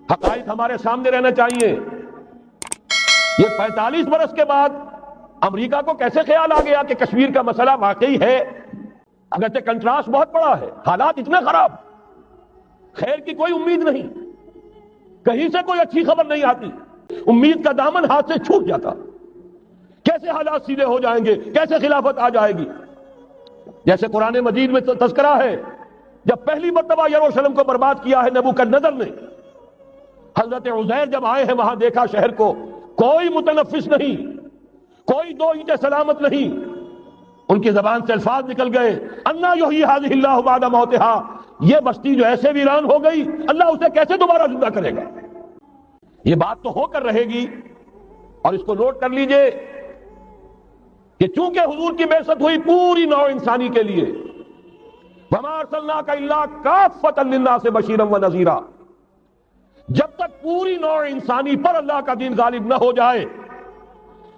حقائق ہمارے سامنے رہنا چاہیے. یہ 45 برس کے بعد امریکہ کو کیسے خیال آ گیا کہ کشمیر کا مسئلہ واقعی ہے؟ اگرچہ کنٹراسٹ بہت بڑا ہے، حالات اتنے خراب، خیر کی کوئی امید نہیں، کہیں سے کوئی اچھی خبر نہیں آتی، امید کا دامن ہاتھ سے چھوٹ جاتا. کیسے حالات سیدھے ہو جائیں گے، کیسے خلافت آ جائے گی؟ جیسے قرآن مجید میں تذکرہ ہے، جب پہلی مرتبہ یروشلم کو برباد کیا ہے نبوکدنضر نے، حضرت عزیر جب آئے ہیں وہاں دیکھا شہر کو کوئی متنفس نہیں، کوئی دو اینٹیں سلامت نہیں. ان کی زبان سے الفاظ نکل گئے، انا یحیی ھذہ اللہ بعد موتھا، یہ بستی جو ایسے ویران ہو گئی اللہ اسے کیسے دوبارہ زندہ کرے گا؟ یہ بات تو ہو کر رہے گی. اور اس کو نوٹ کر لیجئے کہ چونکہ حضور کی بعثت ہوئی پوری نوع انسانی کے لیے، وما ارسلناک الا کافۃ للناس بشیرا ونذیرا، جب تک پوری نوع انسانی پر اللہ کا دین غالب نہ ہو جائے،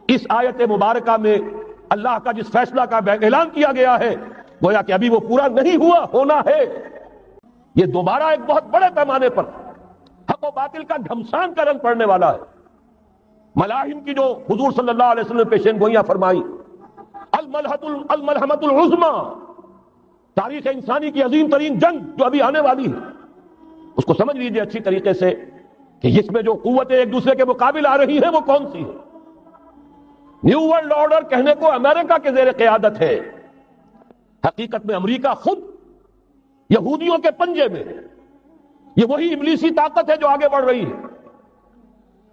اس آیت مبارکہ میں اللہ کا جس فیصلہ کا اعلان کیا گیا ہے گویا کہ ابھی وہ پورا نہیں ہوا، ہونا ہے. یہ دوبارہ ایک بہت بڑے پیمانے پر حق و باطل کا گھمسان کا رنگ پڑنے والا ہے. ملاحم کی جو حضور صلی اللہ علیہ وسلم نے پیشین گوئیاں فرمائی، الملحمۃ العظمیٰ، تاریخ انسانی کی عظیم ترین جنگ جو ابھی آنے والی ہے، اس کو سمجھ لیجئے اچھی طریقے سے کہ اس میں جو قوتیں ایک دوسرے کے مقابل آ رہی ہیں وہ کون سی ہیں. نیو ورلڈ آرڈر کہنے کو امریکہ کے زیر قیادت ہے، حقیقت میں امریکہ خود یہودیوں کے پنجے میں ہے. یہ وہی ابلیسی طاقت ہے جو آگے بڑھ رہی ہے.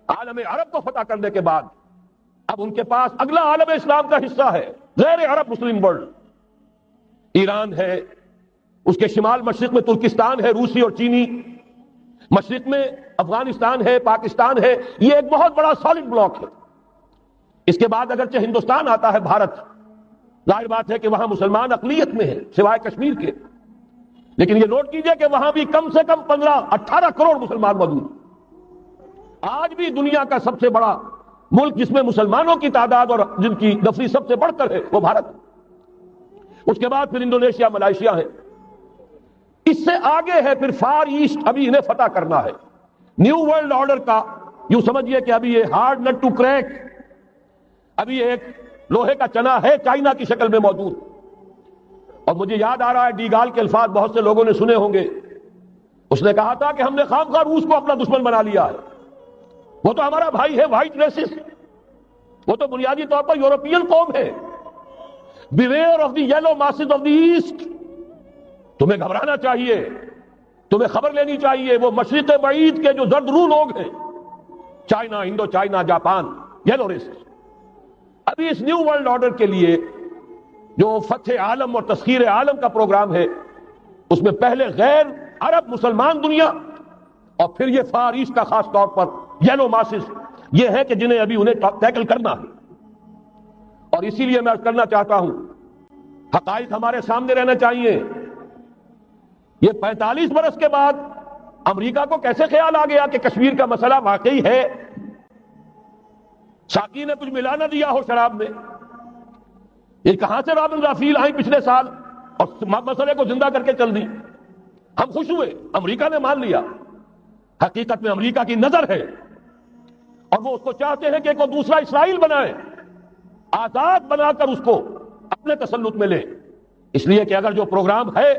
عالم عرب کو فتح کرنے کے بعد اب ان کے پاس اگلا عالم اسلام کا حصہ ہے، غیر عرب مسلم ورلڈ. ایران ہے، اس کے شمال مشرق میں ترکستان ہے، روسی اور چینی، مشرق میں افغانستان ہے، پاکستان ہے. یہ ایک بہت بڑا سالڈ بلاک ہے. اس کے بعد اگرچہ ہندوستان آتا ہے، بھارت، ظاہر بات ہے کہ وہاں مسلمان اقلیت میں ہے سوائے کشمیر کے، لیکن یہ نوٹ کیجئے کہ وہاں بھی کم سے کم 15-18 کروڑ مسلمان موجود. آج بھی دنیا کا سب سے بڑا ملک جس میں مسلمانوں کی تعداد اور جن کی نفری سب سے بڑھ کر ہے وہ بھارت. اس کے بعد پھر انڈونیشیا، ملائیشیا ہے. اس سے آگے ہے پھر فار ایسٹ، ابھی انہیں فتح کرنا ہے. نیو ورلڈ آرڈر کا یوں سمجھیے کہ ابھی یہ ہارڈ نٹ ٹو کریک، ابھی ایک لوہے کا چنا ہے چائنا کی شکل میں موجود. اور مجھے یاد آ رہا ہے ڈی گال کے الفاظ بہت سے لوگوں نے سنے ہوں گے. اس نے کہا تھا کہ ہم نے خام خواہ روس کو اپنا دشمن بنا لیا ہے، وہ تو ہمارا بھائی ہے، وائٹ ریسس، وہ تو بنیادی طور پر یورپین قوم ہے. Beware of the yellow masses of the East, تمہیں گھبرانا چاہیے، تمہیں خبر لینی چاہیے. وہ مشرق بعید کے جو زرد رو لوگ ہیں، China, Indo China, Japan, yellow races. ابھی اس نیو ورلڈ آرڈر کے لیے جو فتح عالم اور تسخیر عالم کا پروگرام ہے، اس میں پہلے غیر عرب مسلمان دنیا اور پھر یہ فار ایسٹ کا خاص طور پر یلو ماسز، یہ ہے کہ جنہیں ابھی انہیں ٹیکل کرنا ہے. اور اسی لیے میں عرض کرنا چاہتا ہوں، حقائق ہمارے سامنے رہنا چاہیے. یہ 45 برس کے بعد امریکہ کو کیسے خیال آ گیا کہ کشمیر کا مسئلہ واقعی ہے؟ ساقی نے کچھ ملا نہ دیا ہو شراب میں. یہ کہاں سے رابن رافیل آئی پچھلے سال اور مسئلے کو زندہ کر کے چل دی. ہم خوش ہوئے، امریکہ نے مان لیا. حقیقت میں امریکہ کی نظر ہے اور وہ اس کو چاہتے ہیں کہ کوئی دوسرا اسرائیل بنائے، آزاد بنا کر اس کو اپنے تسلط میں لے. اس لیے کہ اگر جو پروگرام ہے،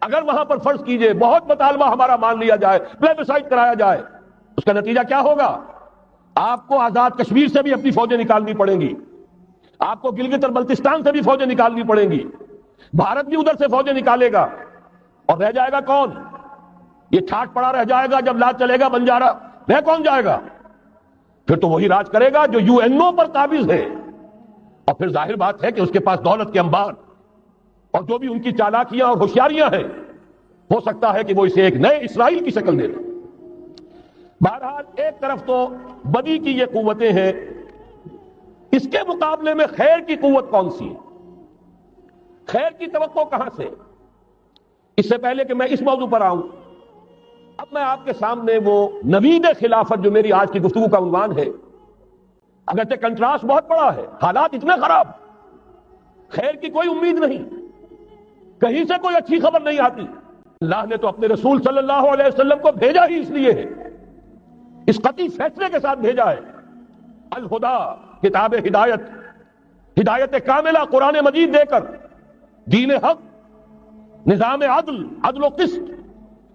اگر وہاں پر فرض کیجئے بہت مطالبہ ہمارا مان لیا جائے، پلیبسائٹ کرایا جائے، اس کا نتیجہ کیا ہوگا؟ آپ کو آزاد کشمیر سے بھی اپنی فوجیں نکالنی پڑیں گی، آپ کو گلگت اور بلتستان سے بھی فوجیں نکالنی پڑیں گی، بھارت بھی ادھر سے فوجیں نکالے گا. اور رہ جائے گا کون؟ یہ ٹھاٹ پڑا رہ جائے گا. جب لاج چلے گا بنجارا، رہ کون جائے گا؟ پھر تو وہی راج کرے گا جو یو این او پر قابض ہے. اور پھر ظاہر بات ہے کہ اس کے پاس دولت کے انبار اور جو بھی ان کی چالاکیاں اور ہوشیاریاں ہیں، ہو سکتا ہے کہ وہ اسے ایک نئے اسرائیل کی شکل دے دیں. بہرحال ایک طرف تو بدی کی یہ قوتیں ہیں، اس کے مقابلے میں خیر کی قوت کون سی ہے؟ خیر کی توقع کہاں سے؟ اس سے پہلے کہ میں اس موضوع پر آؤں، اب میں آپ کے سامنے وہ نوید خلافت جو میری آج کی گفتگو کا عنوان ہے، اگرچہ کنٹراسٹ بہت بڑا ہے، حالات اتنے خراب، خیر کی کوئی امید نہیں، کہیں سے کوئی اچھی خبر نہیں آتی. اللہ نے تو اپنے رسول صلی اللہ علیہ وسلم کو بھیجا ہی اس لیے ہے اس قطعی فیصلے کے ساتھ بھیجا ہے۔ الہدا، کتاب ہدایت، ہدایت کاملہ قرآن مجید دے کر، دین حق، نظام عدل، عدل و قسط،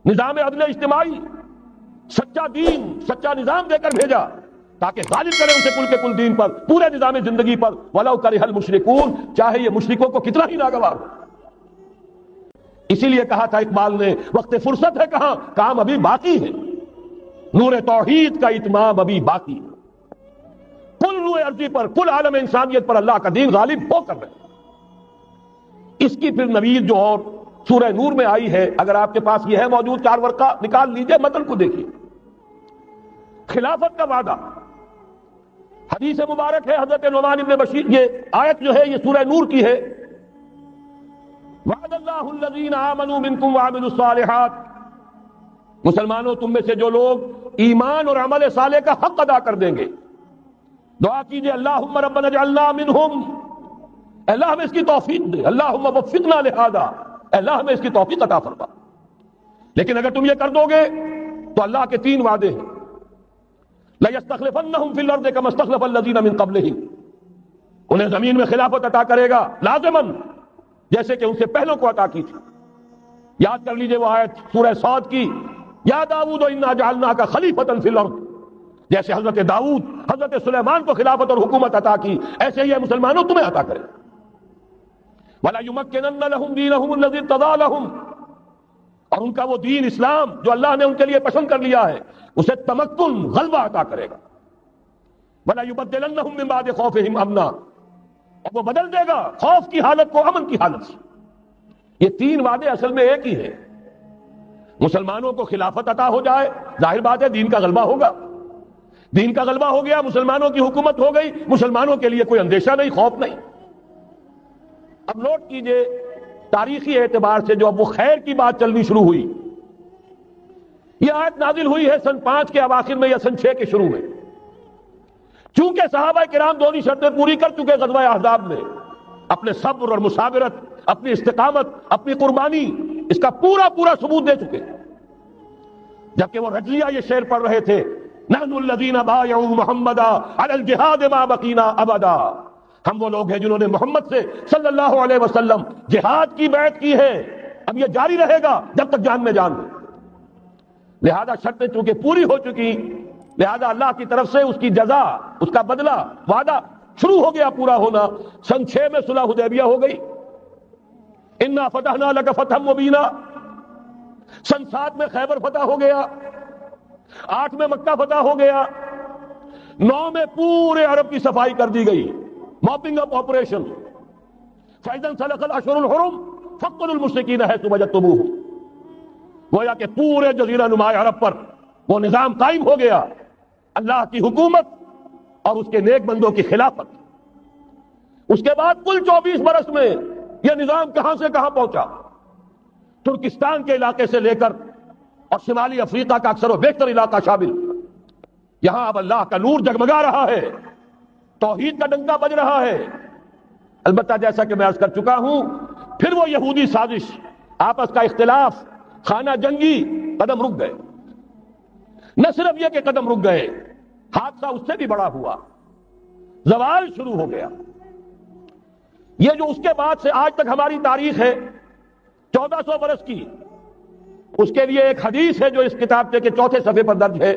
نظام عدل اجتماعی، سچا دین، سچا نظام دے کر بھیجا تاکہ غالب کرے اسے کل کے کل دین پر، پورے نظام زندگی پر، وَلَوْ كَرِهَ الْمُشْرِكُونَ، چاہے یہ مشرکوں کو کتنا ہی ناگوار ہو۔ اسی لیے کہا تھا اقبال نے، وقت فرصت ہے کہاں، کام ابھی باقی ہے، نور توحید کا اتمام ابھی باقی ہے، کل روئے ارضی پر، کل عالم انسانیت پر اللہ کا دین غالب ہو کر رہے۔ اس کی پھر نوید جو اور سورہ نور میں آئی ہے، اگر آپ کے پاس یہ ہے موجود 4 ورقہ نکال لیجئے، متن کو دیکھیے۔ خلافت کا وعدہ، حدیث مبارک ہے حضرت نعمان بن بشیر، یہ آیت جو ہے یہ سورہ نور کی ہے، وعد اللہ الذین آمنوا منکم وعملوا الصالحات، مسلمانوں تم میں سے جو لوگ ایمان اور عمل صالح کا حق ادا کر دیں گے، دعا کیجئے اللہم ربنا اجعلنا منہم، اللہ ہمیں اس کی توفیق دے، اللہم وفقنا لہذا، اللہ ہمیں اس کی توفیق عطا فرما۔ لیکن اگر تم یہ کر دو گے تو اللہ کے 3 وعدے ہیں، لَيَسْتَخْلِفَنَّهُمْ فِي الْأَرْضِ كَمَا اسْتَخْلَفَ الَّذِينَ مِن قَبْلِهِمْ، انہیں زمین میں خلافت عطا کرے گا لازماً، جیسے کہ ان سے پہلوں کو عطا کی تھی۔ یاد کر لیجئے وہ آیت سورہ صاد کی، یا داؤد انا جعلناک خلیفۃ فی الارض، جیسے حضرت داؤد حضرت سلیمان کو خلافت اور حکومت عطا کی، ایسے ہی مسلمانوں تمہیں عطا کرے۔ وَلَا يُمَكِّنَنَّ لَهُمْ دِينَهُمُ الَّذِي ارْتَضَىٰ لَهُمْ، اور ان کا وہ دین اسلام جو اللہ نے ان کے لیے پسند کر لیا ہے، اسے تمکن، غلبہ عطا کرے گا۔ وَلَا يُبَدِّلَنَّهُم مِّن بَعْدِ خَوْفِهِمْ أَمْنًا، اور وہ بدل دے گا خوف کی حالت کو امن کی حالت سے۔ یہ 3 وعدے اصل میں ایک ہی ہیں۔ مسلمانوں کو خلافت عطا ہو جائے، ظاہر بات ہے دین کا غلبہ ہوگا، دین کا غلبہ ہو گیا، مسلمانوں کی حکومت ہو گئی، مسلمانوں کے لیے کوئی اندیشہ نہیں، خوف نہیں۔ اب نوٹ کیجئے تاریخی اعتبار سے جو اب وہ خیر کی بات چلنی شروع ہوئی، یہ آیت نازل ہوئی ہے سن 5 کے اواخر میں یا سن 6 کے شروع میں، چونکہ صحابہ کرام دونوں شرطیں پوری کر چکے غزوہ احزاب میں، اپنے صبر اور مثابرت، اپنی استقامت، اپنی قربانی، اس کا پورا پورا ثبوت دے چکے، جبکہ وہ رجلیہ یہ شعر پڑھ رہے تھے، نحن الذین بایعوا محمدا علی الجہاد ما بقینا ابدا، ہم وہ لوگ ہیں جنہوں نے محمد سے صلی اللہ علیہ وسلم جہاد کی بیعت کی ہے، اب یہ جاری رہے گا جب تک جان میں جان ہے۔ لہذا شرطیں چونکہ پوری ہو چکی، لہذا اللہ کی طرف سے اس کی جزا، اس کا بدلہ، وعدہ شروع ہو گیا پورا ہونا۔ سن 6 میں صلح حدیبیہ ہو گئی، انا فتحنا لک فتحا مبینا، سن 7 میں خیبر فتح ہو گیا، 8 میں مکہ فتح ہو گیا، 9 میں پورے عرب کی صفائی کر دی گئی، موپنگ اپ آپریشن، فَإِذَا انْسَلَخَ الْأَشْهُرُ الْحُرُمُ فَاقْتُلُوا الْمُشْرِكِينَ حَيْثُ وَجَدتُّمُوهُمْ، گویا کہ پورے جزیرہ نما عرب پر وہ نظام قائم ہو گیا، اللہ کی حکومت اور اس کے نیک بندوں کی خلافت۔ اس کے بعد کل 24 برس میں یہ نظام کہاں سے کہاں پہنچا، ترکستان کے علاقے سے لے کر اور شمالی افریقہ کا اکثر و بیشتر علاقہ شامل، یہاں اب اللہ کا نور جگمگا رہا ہے، توحید کا ڈنکا بج رہا ہے۔ البتہ جیسا کہ میں عرض کر چکا ہوں، پھر وہ یہودی سازش، آپس کا اختلاف، خانہ جنگی، قدم رک گئے۔ نہ صرف یہ کہ قدم رک گئے، حادثہ اس سے بھی بڑا ہوا، زوال شروع ہو گیا۔ یہ جو اس کے بعد سے آج تک ہماری تاریخ ہے 1400 برس کی، اس کے لیے ایک حدیث ہے جو اس کتاب کے 4 صفحے پر درج ہے،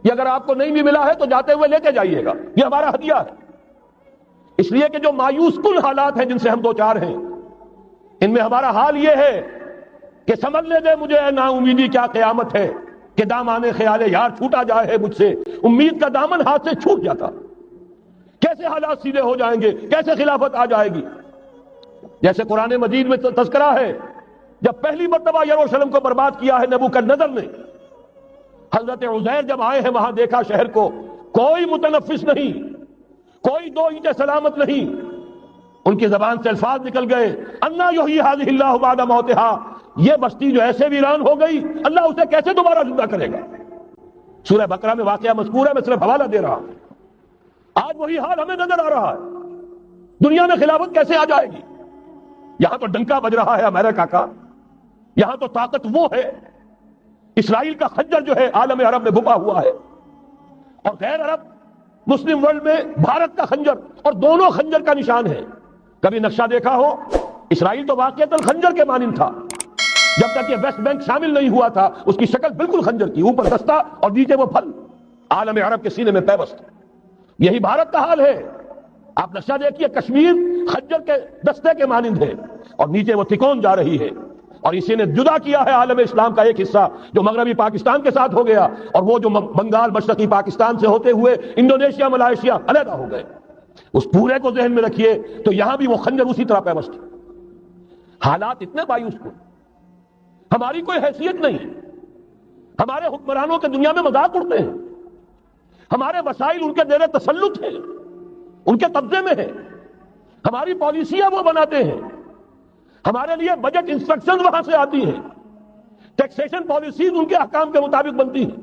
یہ اگر آپ کو نہیں بھی ملا ہے تو جاتے ہوئے لے کے جائیے گا، یہ ہمارا ہدیہ ہے۔ اس لیے کہ جو مایوس کن حالات ہیں جن سے ہم دوچار ہیں، ان میں ہمارا حال یہ ہے کہ سمجھنے دے مجھے اے نا امیدی کیا قیامت ہے، کہ دامان خیال یار چھوٹا جائے ہے مجھ سے، امید کا دامن ہاتھ سے چھوٹ جاتا، کیسے حالات سیدھے ہو جائیں گے، کیسے خلافت آ جائے گی۔ جیسے قرآن مجید میں تذکرہ ہے، جب پہلی مرتبہ یروشلم کو برباد کیا ہے نبوکدنضر نے، حضرت عزیر جب آئے ہیں وہاں دیکھا شہر کو، کوئی متنفس نہیں، کوئی 2 اینٹیں سلامت نہیں، ان کی زبان سے الفاظ نکل گئے، انا یحیی ھذہ اللہ بعد موتھا، یہ بستی جو ایسے ویران ہو گئی اللہ اسے کیسے دوبارہ زندہ کرے گا۔ سورہ بقرہ میں واقعہ مذکور ہے، میں صرف حوالہ دے رہا ہوں۔ آج وہی حال ہمیں نظر آ رہا ہے، دنیا میں خلافت کیسے آ جائے گی؟ یہاں تو ڈنکا بج رہا ہے امریکہ کا، یہاں تو طاقت وہ ہے، اسرائیل کا خنجر جو ہے عالم عرب میں بھپا ہوا ہے، اور غیر عرب مسلم ورلڈ میں بھارت کا خنجر اور دونوں خنجر کا نشان ہے. کبھی نقشہ دیکھا ہو؟ اسرائیل تو واقعتاً خنجر کے مانند تھا. جب تک یہ ویسٹ بینک شامل نہیں ہوا تھا اس کی شکل بالکل خنجر کی، اوپر دستہ اور نیچے وہ پھل، عالم عرب کے سینے میں پیوست. یہی بھارت کا حال ہے. آپ نقشہ دیکھیے، کشمیر خنجر کے دستے کے مانند ہے اور نیچے وہ تکون جا رہی ہے. اور اسی نے جدا کیا ہے عالم اسلام کا ایک حصہ جو مغربی پاکستان کے ساتھ ہو گیا، اور وہ جو بنگال مشرقی پاکستان سے ہوتے ہوئے انڈونیشیا ملائیشیا علیحدہ ہو گئے. اس پورے کو ذہن میں رکھیے تو یہاں بھی وہ خنجر اسی طرح پیوست ہے. حالات اتنے مایوس کو، ہماری کوئی حیثیت نہیں. ہمارے حکمرانوں کے دنیا میں مذاق اڑتے ہیں. ہمارے وسائل ان کے زیر تسلط ہیں، ان کے قبضے میں ہے. ہماری پالیسیاں وہ بناتے ہیں. ہمارے لیے بجٹ انسٹرکشن وہاں سے آتی ہیں. ٹیکسیشن پالیسیز ان کے احکام کے مطابق بنتی ہیں.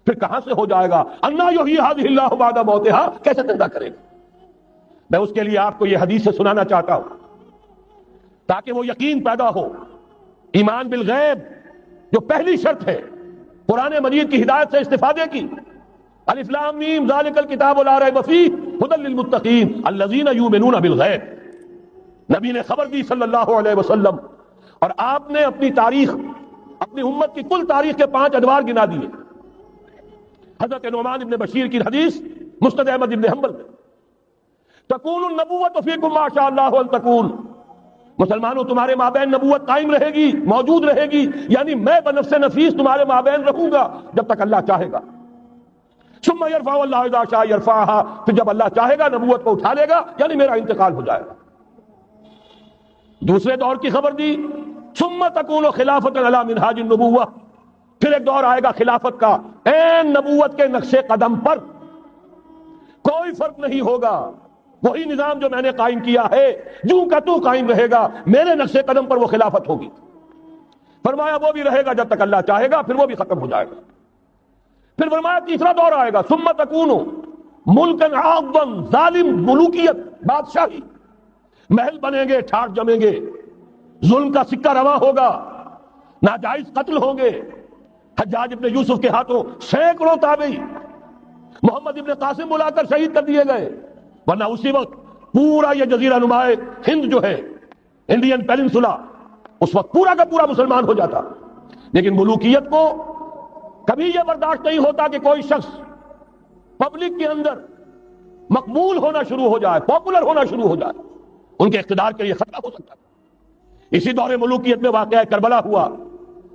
پھر کہاں سے ہو جائے گا؟ انا یحیی ھذہ اللہ بعد موتھا، کیسے زندہ کرے گا؟ میں اس کے لیے آپ کو یہ حدیث سے سنانا چاہتا ہوں تاکہ وہ یقین پیدا ہو. ایمان بالغیب جو پہلی شرط ہے قرآن مجید کی ہدایت سے استفادے کی. الف لام میم ذالک الکتاب لا ریب فیہ ھدی للمتقین الذین یؤمنون بالغیب. نبی نے خبر دی صلی اللہ علیہ وسلم، اور آپ نے اپنی تاریخ، اپنی امت کی کل تاریخ کے 5 ادوار گنا دیے. حضرت نعمان ابن بشیر کی حدیث مسند احمد ابن حنبل میں، تکون النبوۃ فیکم ما شاء اللہ ان تکون. مسلمانوں تمہارے مابین نبوت قائم رہے گی، موجود رہے گی، یعنی میں بنفس نفیس تمہارے مابین رہوں گا جب تک اللہ چاہے گا. ثم یرفع اللہ اذا شاء یرفعها، پھر جب اللہ چاہے گا نبوت کو اٹھا لے گا، یعنی میرا انتقال ہو جائے گا. دوسرے دور کی خبر دی، ثم تکون خلافۃ علی منہاج النبوۃ، پھر ایک دور آئے گا خلافت کا عین نبوت کے نقش قدم پر، کوئی فرق نہیں ہوگا. وہی نظام جو میں نے قائم کیا ہے جوں کا تو قائم رہے گا، میرے نقش قدم پر وہ خلافت ہوگی. فرمایا وہ بھی رہے گا جب تک اللہ چاہے گا، پھر وہ بھی ختم ہو جائے گا. پھر فرمایا تیسرا دور آئے گا، ثم تکون ملکا عاضا، ظالم ملوکیت، بادشاہی، محل بنیں گے، ٹھاٹ جمیں گے، ظلم کا سکہ رواں ہوگا، ناجائز قتل ہوں گے. حجاج ابن یوسف کے ہاتھوں سینکڑوں تابعی محمد ابن قاسم بلا کر شہید کر دیے گئے، ورنہ اسی وقت پورا یہ جزیرہ نما ہند جو ہے، انڈین پیننسولا، اس وقت پورا کا پورا مسلمان ہو جاتا. لیکن ملوکیت کو کبھی یہ برداشت نہیں ہوتا کہ کوئی شخص پبلک کے اندر مقبول ہونا شروع ہو جائے، پاپولر ہونا شروع ہو جائے. ان کے اقتدار کے لیے خطرہ ہو سکتا ہے. اسی دور ملوکیت میں واقعہ کربلا ہوا،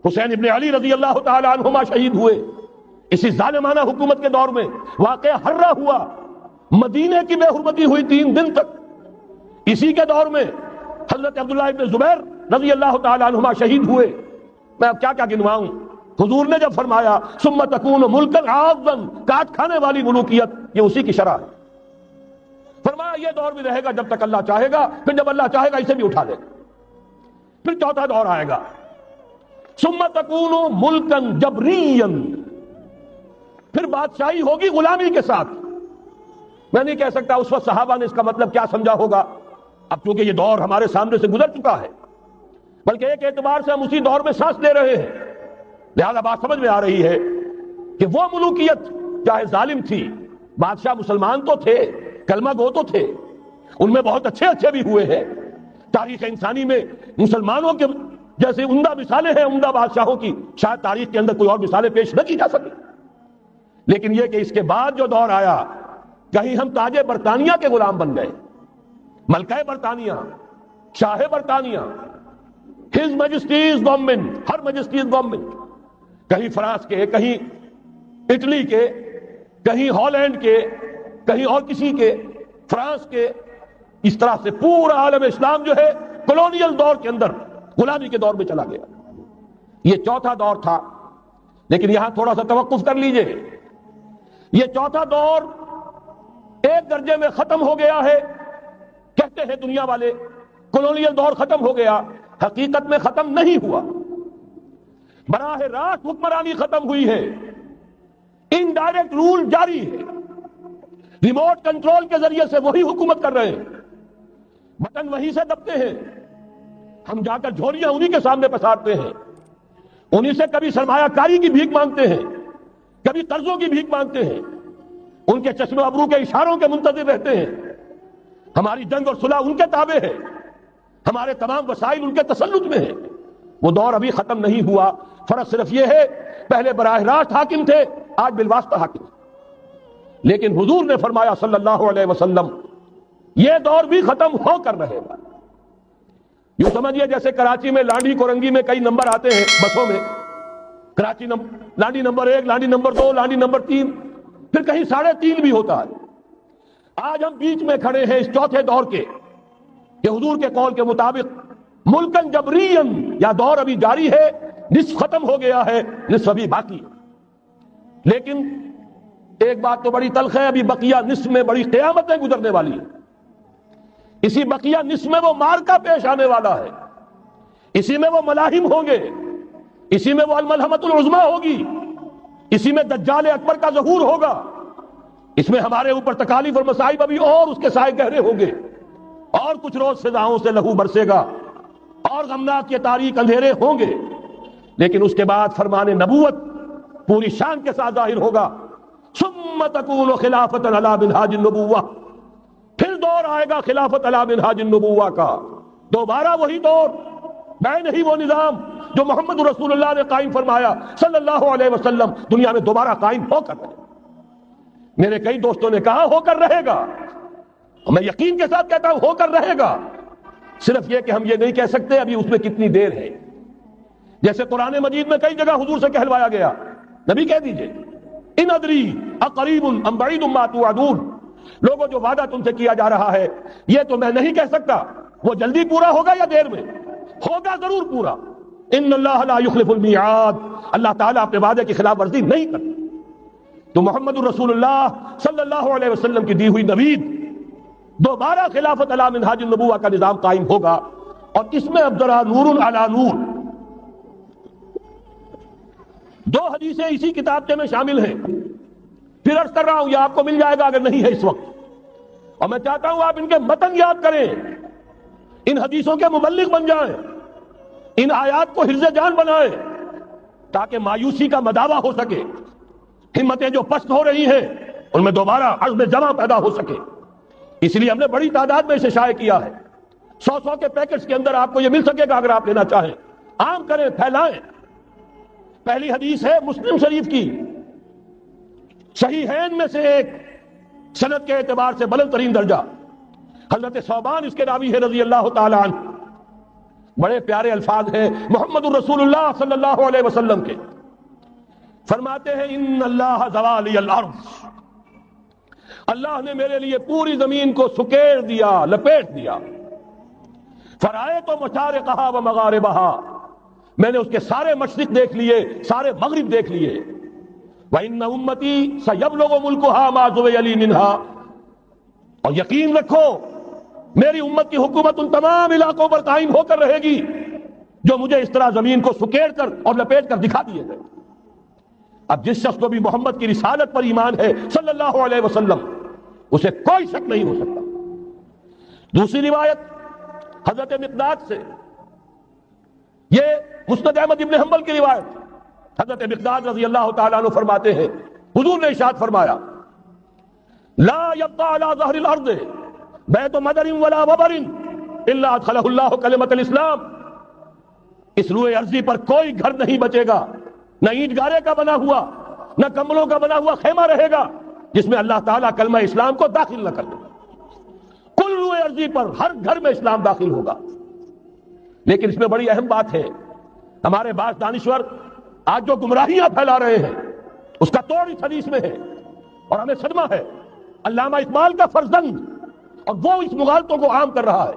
حسین ابن علی رضی اللہ تعالی عنہما شہید ہوئے. اسی ظالمانہ حکومت کے دور میں واقعہ حرہ ہوا، مدینے کی بے حرمتی ہوئی 3 دن تک. اسی کے دور میں حضرت عبداللہ ابن زبیر رضی اللہ تعالی عنہما شہید ہوئے. میں اب کیا کیا گنواؤں. حضور نے جب فرمایا ثم تکون ملکا عاضا، کاٹ کھانے والی ملوکیت، یہ اسی کی شرح ہے. فرمایا یہ دور بھی رہے گا جب تک اللہ چاہے گا، پھر جب اللہ چاہے گا اسے بھی اٹھا لے گا. پھر چوتھا دور آئے گا، ثم تکون ملکا جبریا، پھر بادشاہی ہوگی غلامی کے ساتھ. میں نہیں کہہ سکتا اس وقت صحابہ نے اس کا مطلب کیا سمجھا ہوگا، اب چونکہ یہ دور ہمارے سامنے سے گزر چکا ہے، بلکہ ایک اعتبار سے ہم اسی دور میں سانس لے رہے ہیں. لہذا بات سمجھ میں آ رہی ہے کہ وہ ملوکیت چاہے ظالم تھی، بادشاہ مسلمان تو تھے، کلمہ گو تو تھے، ان میں بہت اچھے اچھے بھی ہوئے ہیں. تاریخ انسانی میں مسلمانوں کے جیسے عمدہ مثالیں ہیں عمدہ بادشاہوں کی، شاید تاریخ کے اندر کوئی اور مثالیں پیش نہ کی جا سکی. لیکن یہ کہ اس کے بعد جو دور آیا، کہیں ہم تاج برطانیہ کے غلام بن گئے، ملکہ برطانیہ، شاہ برطانیہ، ہز میجسٹیز گورنمنٹ، ہر میجسٹیز گورنمنٹ، کہیں فرانس کے، کہیں اٹلی کے، کہیں ہالینڈ کے، کہیں اور کسی کے، فرانس کے. اس طرح سے پورا عالم اسلام جو ہے کولونیل دور کے اندر غلامی کے دور میں چلا گیا. یہ چوتھا دور تھا. لیکن یہاں تھوڑا سا توقف کر لیجئے، یہ چوتھا دور ایک درجے میں ختم ہو گیا ہے. کہتے ہیں دنیا والے کولونیل دور ختم ہو گیا، حقیقت میں ختم نہیں ہوا. براہ راست حکمرانی ختم ہوئی ہے، انڈائریکٹ رول جاری ہے. ریموٹ کنٹرول کے ذریعے سے وہی حکومت کر رہے ہیں، بٹن وہیں سے دبتے ہیں. ہم جا کر جھولیاں انہی کے سامنے پسارتے ہیں، انہی سے کبھی سرمایہ کاری کی بھیک مانگتے ہیں، کبھی قرضوں کی بھیک مانگتے ہیں. ان کے چشم ابرو کے اشاروں کے منتظر رہتے ہیں، ہماری جنگ اور صلح ان کے تابع ہے، ہمارے تمام وسائل ان کے تسلط میں ہیں۔ وہ دور ابھی ختم نہیں ہوا، فرق صرف یہ ہے پہلے براہ راست حاکم تھے، آج بالواسطہ حاکم، لیکن حضور نے فرمایا صلی اللہ علیہ وسلم یہ دور بھی ختم ہو کر رہے گا۔ یوں سمجھیے جیسے کراچی میں لانڈی کورنگی میں کئی نمبر آتے ہیں بسوں میں، Karachi Landhi number 1، Landhi number 2، Landhi number 3، پھر کہیں 3.5 بھی ہوتا ہے۔ آج ہم بیچ میں کھڑے ہیں اس چوتھے دور کے کہ حضور کے قول کے مطابق ملکن جبرین، یا دور ابھی جاری ہے، نصف ختم ہو گیا ہے، نصف ابھی باقی ہے۔ لیکن ایک بات تو بڑی تلخ ہے، ابھی بقیہ نصف میں بڑی قیامتیں گزرنے والی ہیں۔ اسی بقیہ نصف میں وہ معرکہ پیش آنے والا ہے، اسی میں وہ ملاحم ہوں گے، اسی میں وہ الملحمۃ العظمیٰ ہوگی، اسی میں دجال اکبر کا ظہور ہوگا، اس میں ہمارے اوپر تکالیف اور مصائب ابھی اور اس کے سائے گہرے ہوں گے، اور کچھ روز فضاؤں سے لہو برسے گا، اور غمناک یہ تاریک اندھیرے ہوں گے، لیکن اس کے بعد فرمان نبوت پوری شان کے ساتھ ظاہر ہوگا۔ ثم تکون خلافۃ علی منہاج النبوہ، پھر دور آئے گا خلافت علی منہاج النبوہ کا، دوبارہ وہی دور، میں نہیں وہ نظام جو محمد رسول اللہ نے قائم فرمایا صلی اللہ علیہ وسلم، دنیا میں دوبارہ قائم ہو کر رہے گا۔ میرے کئی دوستوں نے کہا ہو کر رہے گا، میں یقین کے ساتھ کہتا ہوں ہو کر رہے گا، صرف یہ کہ ہم یہ نہیں کہہ سکتے ابھی اس میں کتنی دیر ہے۔ جیسے قرآن مجید میں کئی جگہ حضور سے کہلوایا گیا، نبی کہہ دیجئے ان ادری اقریب ام بعید ما توعدون، لوگوں جو وعدہ تم سے کیا جا رہا ہے یہ تو میں نہیں کہہ سکتا وہ جلدی پورا ہوگا یا دیر میں، ہوگا ضرور پورا۔ ان اللہ لا یخلف المیعاد، اللہ تعالیٰ اپنے وعدے کی خلاف ورزی نہیں کرتا۔ تو محمد الرسول اللہ صلی اللہ علیہ وسلم کی دی ہوئی نوید، دوبارہ خلافت علی منہاج النبوہ کا نظام قائم ہوگا، اور اس میں اب ذرا نور علی نور، 2 حدیثیں اسی کتابچے میں شامل ہیں، پھر عرض کر رہا ہوں یہ آپ کو مل جائے گا اگر نہیں ہے اس وقت، اور میں چاہتا ہوں آپ ان کے متن یاد کریں، ان حدیثوں کے مبلغ بن جائیں، ان آیات کو حفظ جان بنائیں، تاکہ مایوسی کا مداوع ہو سکے، ہمتیں جو پست ہو رہی ہیں ان میں دوبارہ عزم جمع پیدا ہو سکے۔ اس لیے ہم نے بڑی تعداد میں اسے شائع کیا ہے، 100 کے پیکٹس کے اندر آپ کو یہ مل سکے گا اگر آپ لینا چاہیں، عام کریں، پھیلائیں۔ پہلی حدیث ہے مسلم شریف کی، صحیحین میں سے ایک، سند کے اعتبار سے بلند ترین درجہ، حضرت ثوبان اس کے راوی ہے رضی اللہ تعالی عنہ، بڑے پیارے الفاظ ہیں محمد الرسول اللہ صلی اللہ علیہ وسلم کے، فرماتے ہیں ان اللہ زوالی الارض، اللہ نے میرے لیے پوری زمین کو سکیڑ دیا، لپیٹ دیا، فرائیت مشارقہا و مغاربہا، میں نے اس کے سارے مشرق دیکھ لیے، سارے مغرب دیکھ لیے، وَإِنَّ أُمَّتِي سَيَبْلُغُ مُلْكُهَا مَا زُوِيَ لِي مِنْهَا، اور یقین رکھو میری امت کی حکومت ان تمام علاقوں پر قائم ہو کر رہے گی جو مجھے اس طرح زمین کو سکیڑ کر اور لپیٹ کر دکھا دیے گئے۔ اب جس شخص کو بھی محمد کی رسالت پر ایمان ہے صلی اللہ علیہ وسلم، اسے کوئی شک نہیں ہو سکتا۔ دوسری روایت حضرت مقداد سے، یہ مسند احمد ابن حنبل کی روایت، حضرت مقداد رضی اللہ تعالیٰ عنہ فرماتے ہیں حضور نے ارشاد فرمایا لا يبقى على ظهر الارض بیت مدر ولا وبر الا ادخلہ اللہ کلمۃ الاسلام، اس روئے ارضی پر کوئی گھر نہیں بچے گا، نہ اینٹ گارے کا بنا ہوا نہ کملوں کا بنا ہوا خیمہ رہے گا جس میں اللہ تعالیٰ کلمہ اسلام کو داخل نہ کر دے، کل روئے ارضی پر ہر گھر میں اسلام داخل ہوگا۔ لیکن اس میں بڑی اہم بات ہے، ہمارے بعض دانشور آج جو گمراہیاں پھیلا رہے ہیں اس کا توڑ اس حدیث میں ہے، اور ہمیں صدمہ ہے، علامہ اقبال کا فرزند، اور وہ اس مغالطوں کو عام کر رہا ہے،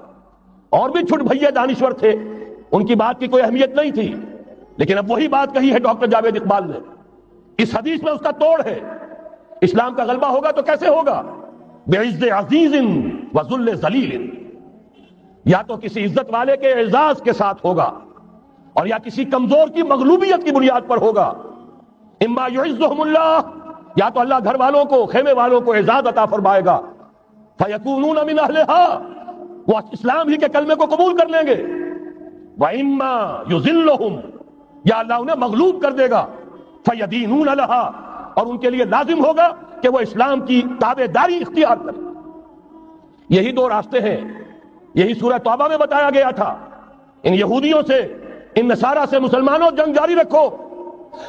اور بھی چھٹ بھئیے دانشور تھے ان کی بات کی کوئی اہمیت نہیں تھی، لیکن اب وہی بات کہی ہے ڈاکٹر جاوید اقبال نے، اس حدیث میں اس کا توڑ ہے، اسلام کا غلبہ ہوگا تو کیسے ہوگا؟ بعز عزیز و ذل ذلیل، یا تو کسی عزت والے کے اعزاز کے ساتھ ہوگا اور یا کسی کمزور کی مغلوبیت کی بنیاد پر ہوگا، اما یعزہم اللہ، یا تو اللہ گھر والوں کو، خیمے والوں کو اعزاز عطا فرمائے گا، فیکونون من اہلہا، وہ اسلام ہی کے کلمے کو قبول کر لیں گے، وَإِمَّا يُذِلُّهُمْ، یا اللہ انہیں مغلوب کر دے گا، فَيَدِينُونَ لَهَا، اور ان کے لیے لازم ہوگا کہ وہ اسلام کی تابع داری اختیار کریں۔ یہی دو راستے ہیں، یہی سورہ توبہ میں بتایا گیا تھا۔ ان یہودیوں سے، ان نصارہ سے مسلمانوں جنگ جاری رکھو،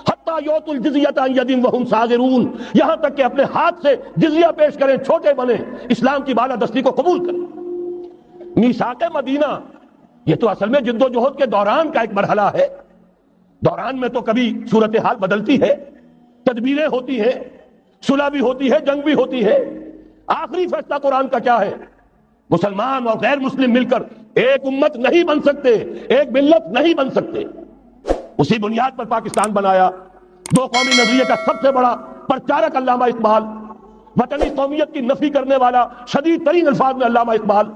حتیٰ یؤتوا الجزیۃ عن ید وہم صاغرون، یہاں تک کہ اپنے ہاتھ سے جزیہ پیش کریں، چھوٹے بنیں، اسلام کی بالادستی کو قبول کریں۔ میثاق مدینہ یہ تو اصل میں جد و جہد کے دوران کا ایک مرحلہ ہے۔ دوران میں تو کبھی صورتحال بدلتی ہے، تدبیریں ہوتی ہیں، صلح بھی ہوتی ہے، جنگ بھی ہوتی ہے۔ آخری فیصلہ قرآن کا کیا ہے؟ مسلمان اور غیر مسلم مل کر ایک امت نہیں بن سکتے، ایک ملت نہیں بن سکتے۔ اسی بنیاد پر پاکستان بنایا۔ دو قومی نظریے کا سب سے بڑا پرچارک علامہ اقبال، وطنی قومیت کی نفی کرنے والا شدید ترین الفاظ میں علامہ اقبال،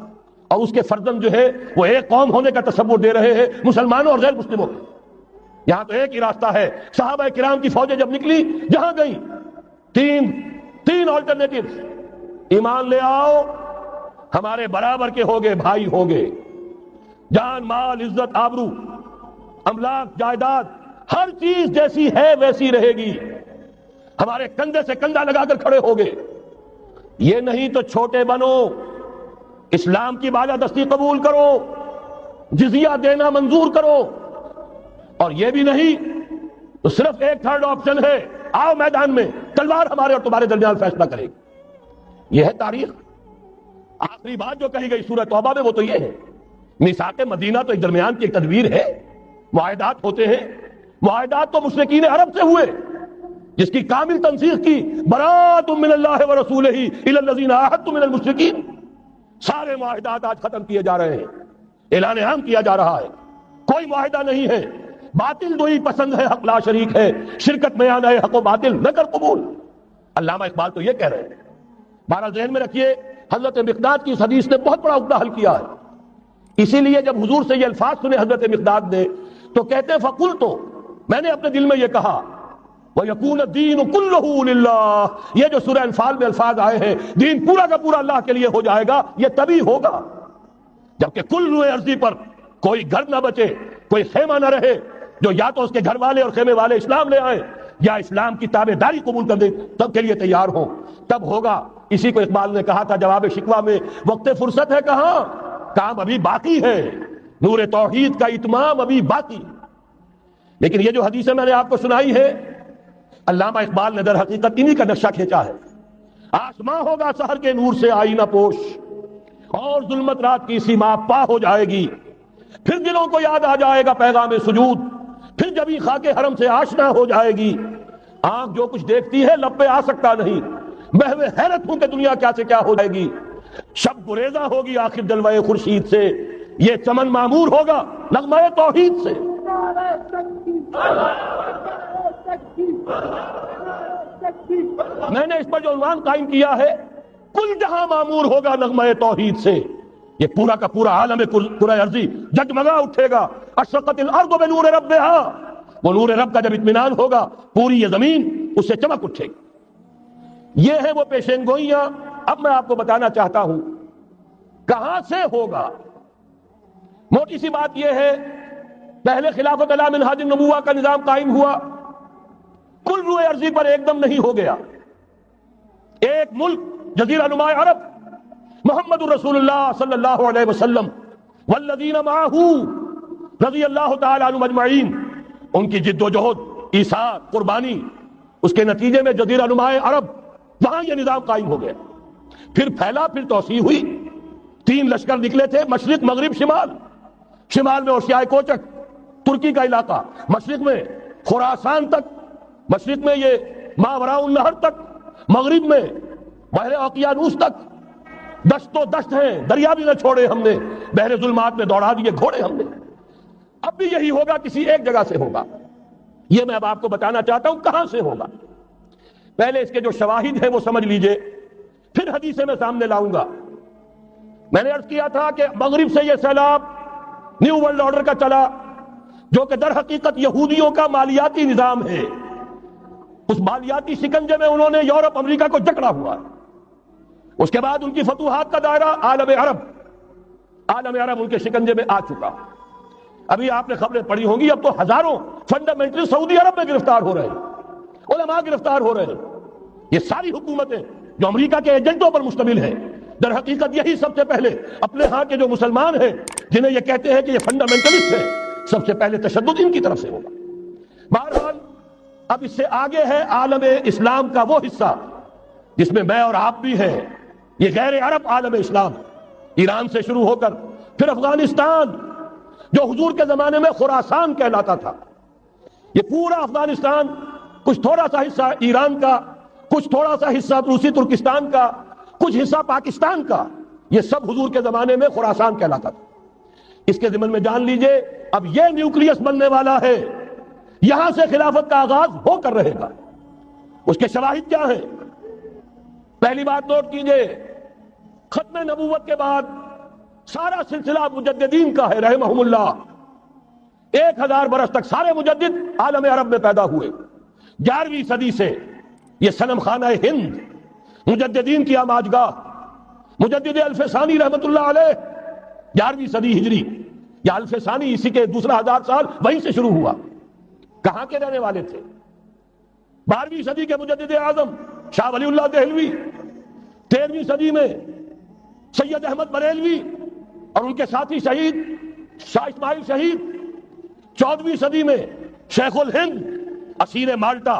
اور اس کے فرزند جو ہے وہ ایک قوم ہونے کا تصور دے رہے ہیں مسلمانوں اور غیر مسلموں کو۔ یہاں تو ایک ہی راستہ ہے۔ صحابہ کرام کی فوجیں جب نکلی جہاں گئی، تین آلٹرنیٹیوز: ایمان لے آؤ، ہمارے برابر کے ہوگے، بھائی ہوگے، جان مال عزت آبرو املاک جائیداد ہر چیز جیسی ہے ویسی رہے گی، ہمارے کندھے سے کندھا لگا کر کھڑے ہوگے۔ یہ نہیں تو چھوٹے بنو، اسلام کی بالادستی قبول کرو، جزیہ دینا منظور کرو، اور یہ بھی نہیں تو صرف ایک تھرڈ آپشن ہے، آؤ میدان میں، تلوار ہمارے اور تمہارے درمیان فیصلہ کرے گی۔ یہ ہے تاریخ۔ آخری بات جو کہی گئی سورہ توبہ میں وہ تو یہ ہے۔ میثاق مدینہ تو ایک درمیان کی ایک تدبیر ہے، معاہدات ہوتے ہیں۔ معاہدات تو مشرکین عرب سے ہوئے، جس کی کامل تنسیخ کی براءۃ من اللہ ورسولہ الی الذین عاہدتم من المشرکین۔ سارے معاہدات آج ختم کیے جا رہے ہیں، اعلان عام کیا جا رہا ہے، کوئی معاہدہ نہیں ہے۔ باطل دوئی پسند ہے، حق لا شریک ہے، شرکت میں آنا ہے، حق و باطل نہ کر قبول۔ علامہ اقبال تو یہ کہہ رہے ہیں۔ بہرحال ذہن میں رکھیے، حضرت مقداد کی اس حدیث نے بہت بڑا عقدہ حل کیا ہے۔ اسی لیے جب حضور سے یہ الفاظ سنے حضرت مقداد نے تو کہتے ہیں فقلت، میں نے اپنے دل میں یہ کہا، وَيَكُونَ الدِّينُ كُلُّهُ لِلَّهِ، یہ جو سورہ انفال میں الفاظ آئے ہیں، دین پورا کا پورا اللہ کے لیے ہو جائے گا، یہ تبھی ہوگا جبکہ کل روئے ارضی پر کوئی گھر نہ بچے، کوئی خیمہ نہ رہے جو یا تو اس کے گھر والے اور خیمے والے اسلام لے آئیں یا اسلام کی تابع داری قبول کر دیں، تب کے لیے تیار ہوں، تب ہوگا۔ اسی کو اقبال نے کہا تھا جواب شکوہ میں، وقت فرصت ہے کہاں، کام ابھی باقی ہے، نور توحید کا اتمام ابھی باقی۔ لیکن یہ جو حدیثیں میں نے آپ کو سنائی ہے، علامہ اقبال نے در حقیقت انہی کا نقشہ کھینچا ہے۔ آسماں ہوگا سحر کے نور سے آئینہ پوش، اور ظلمت رات کی سیما پا ہو جائے گی، پھر دلوں کو یاد آ جائے گا پیغام سجود، پھر جبھی خاک حرم سے آشنا ہو جائے گی۔ آنکھ جو کچھ دیکھتی ہے لب پہ آ سکتا نہیں، محو حیرت ہوں کہ دنیا کیا سے کیا ہو جائے گی۔ شب گریزہ ہوگی آخر جلوہ خورشید سے، یہ چمن معمور ہوگا نغمہ توحید سے۔ میں نے اس پر جو عنوان قائم کیا ہے، کل جہاں معمور ہوگا نغمہ توحید سے، یہ پورا کا پورا عالم کرہ ارضی جگمگا اٹھے گا۔ اشرقت الارض بنور ربہا، وہ نور رب کا جب اطمینان ہوگا پوری یہ زمین اس سے چمک اٹھے گی۔ یہ ہے وہ پیشین گوئیاں۔ اب میں آپ کو بتانا چاہتا ہوں کہاں سے ہوگا۔ موٹی سی بات یہ ہے، پہلے خلافت علی منہاج النبوہ کا نظام قائم ہوا، کل روئے ارضی پر ایک دم نہیں ہو گیا۔ ایک ملک جزیرہ نما عرب، محمد الرسول اللہ صلی اللہ علیہ وسلم والذین معہ رضی اللہ تعالی عنہم اجمعین، ان کی جد و جہد، ایثار، قربانی، اس کے نتیجے میں جزیرہ نما عرب وہاں یہ نظام قائم ہو گیا۔ پھر پھیلا، پھر توسیع ہوئی۔ 3 لشکر نکلے تھے، مشرق مغرب شمال۔ شمال میں اوشیائے کوچک ترکی کا علاقہ، مشرق میں خراسان تک، مشرق میں یہ ماوراء النہر تک، مغرب میں بحر اوقیانوس تک۔ دشت و دشت ہیں، دریا بھی نہ چھوڑے ہم نے، بحر ظلمات میں دوڑا دیے گھوڑے ہم نے۔ اب بھی یہی ہوگا، کسی ایک جگہ سے ہوگا۔ یہ میں اب آپ کو بتانا چاہتا ہوں کہاں سے ہوگا۔ پہلے اس کے جو شواہد ہیں وہ سمجھ لیجئے، پھر حدیثیں میں سامنے لاؤں گا۔ میں نے عرض کیا تھا کہ مغرب سے یہ سیلاب نیو ورلڈ آرڈر کا چلا، جو کہ در حقیقت یہودیوں کا مالیاتی نظام ہے۔ اس مالیاتی شکنجے میں انہوں نے یورپ امریکہ کو جکڑا ہوا ہے۔ اس کے بعد ان کی فتوحات کا دائرہ عالم عرب ان کے شکنجے میں آ چکا۔ ابھی آپ نے خبریں پڑھی ہوں گی، اب تو ہزاروں فنڈامنٹل سعودی عرب میں گرفتار ہو رہے ہیں۔ علماء گرفتار ہو رہے ہیں. یہ ساری حکومتیں جو امریکہ کے ایجنٹوں پر مشتمل ہیں، در حقیقت یہی سب سے پہلے اپنے ہاں کے جو مسلمان ہیں جنہیں یہ کہتے ہیں کہ یہ فنڈامنٹلسٹ ہیں، سب سے پہلے تشدد ان کی طرف سے ہوگا. بہرحال اب اس سے آگے ہے عالم اسلام کا وہ حصہ جس میں میں اور آپ بھی ہیں. یہ غیر عرب عالم اسلام، ایران سے شروع ہو کر پھر افغانستان جو حضور کے زمانے میں خراسان کہلاتا تھا، یہ پورا افغانستان، کچھ تھوڑا سا حصہ ایران کا، کچھ تھوڑا سا حصہ روسی ترکستان کا، کچھ حصہ پاکستان کا، یہ سب حضور کے زمانے میں خراسان کہلاتا تھا. اس کے ضمن میں جان لیجئے اب یہ نیوکلیس بننے والا ہے، یہاں سے خلافت کا آغاز ہو کر رہے گا. اس کے شواہد کیا ہیں؟ پہلی بات نوٹ کیجئے، ختم نبوت کے بعد سارا سلسلہ مجددین کا ہے رحمہم اللہ. 1000 برس تک سارے مجدد عالم عرب میں پیدا ہوئے. 11ویں صدی سے یہ صنم خانہ ہند، مجددین کی آماجگاہ، مجدد الف ثانی رحمت اللہ علیہ، 11ویں صدی ہجری یا الف ثانی، اسی کے دوسرا 1000 سال وہیں سے شروع ہوا. کہاں کے رہنے والے تھے؟ 12ویں صدی کے مجدد اعظم شاہ ولی اللہ دہلوی، 13ویں صدی میں سید احمد بریلوی اور ان کے ساتھی شہید شاہ اسماعیل شہید، 14ویں صدی میں شیخ الہند اسیر مالٹا،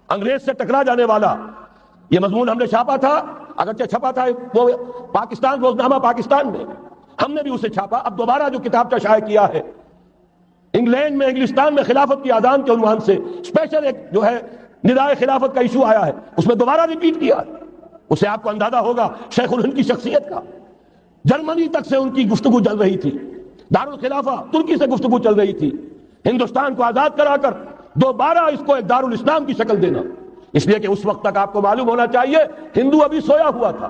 انگریز سے ٹکرا جانے والا. یہ مضمون ہم نے چھاپا تھا، اگرچہ چھپا تھا وہ پاکستان روزنامہ پاکستان میں، ہم نے بھی اسے چھاپا. اب دوبارہ جو کتاب کا شائع کیا ہے انگلینڈ میں، انگلستان میں خلافت کی آذان کے عنوان سے اسپیشل ایک جو ہے ندائے خلافت کا ایشو آیا ہے، اس میں دوبارہ ریپیٹ کیا. اسے آپ کو اندازہ ہوگا شیخ الہند کی شخصیت کا. جرمنی تک سے ان کی گفتگو چل رہی تھی، دارالخلافہ ترکی سے گفتگو چل رہی تھی، ہندوستان کو آزاد کرا کر دوبارہ اس کو ایک دارالاسلام کی شکل دینا. اس لیے کہ اس وقت تک آپ کو معلوم ہونا چاہیے ہندو ابھی سویا ہوا تھا.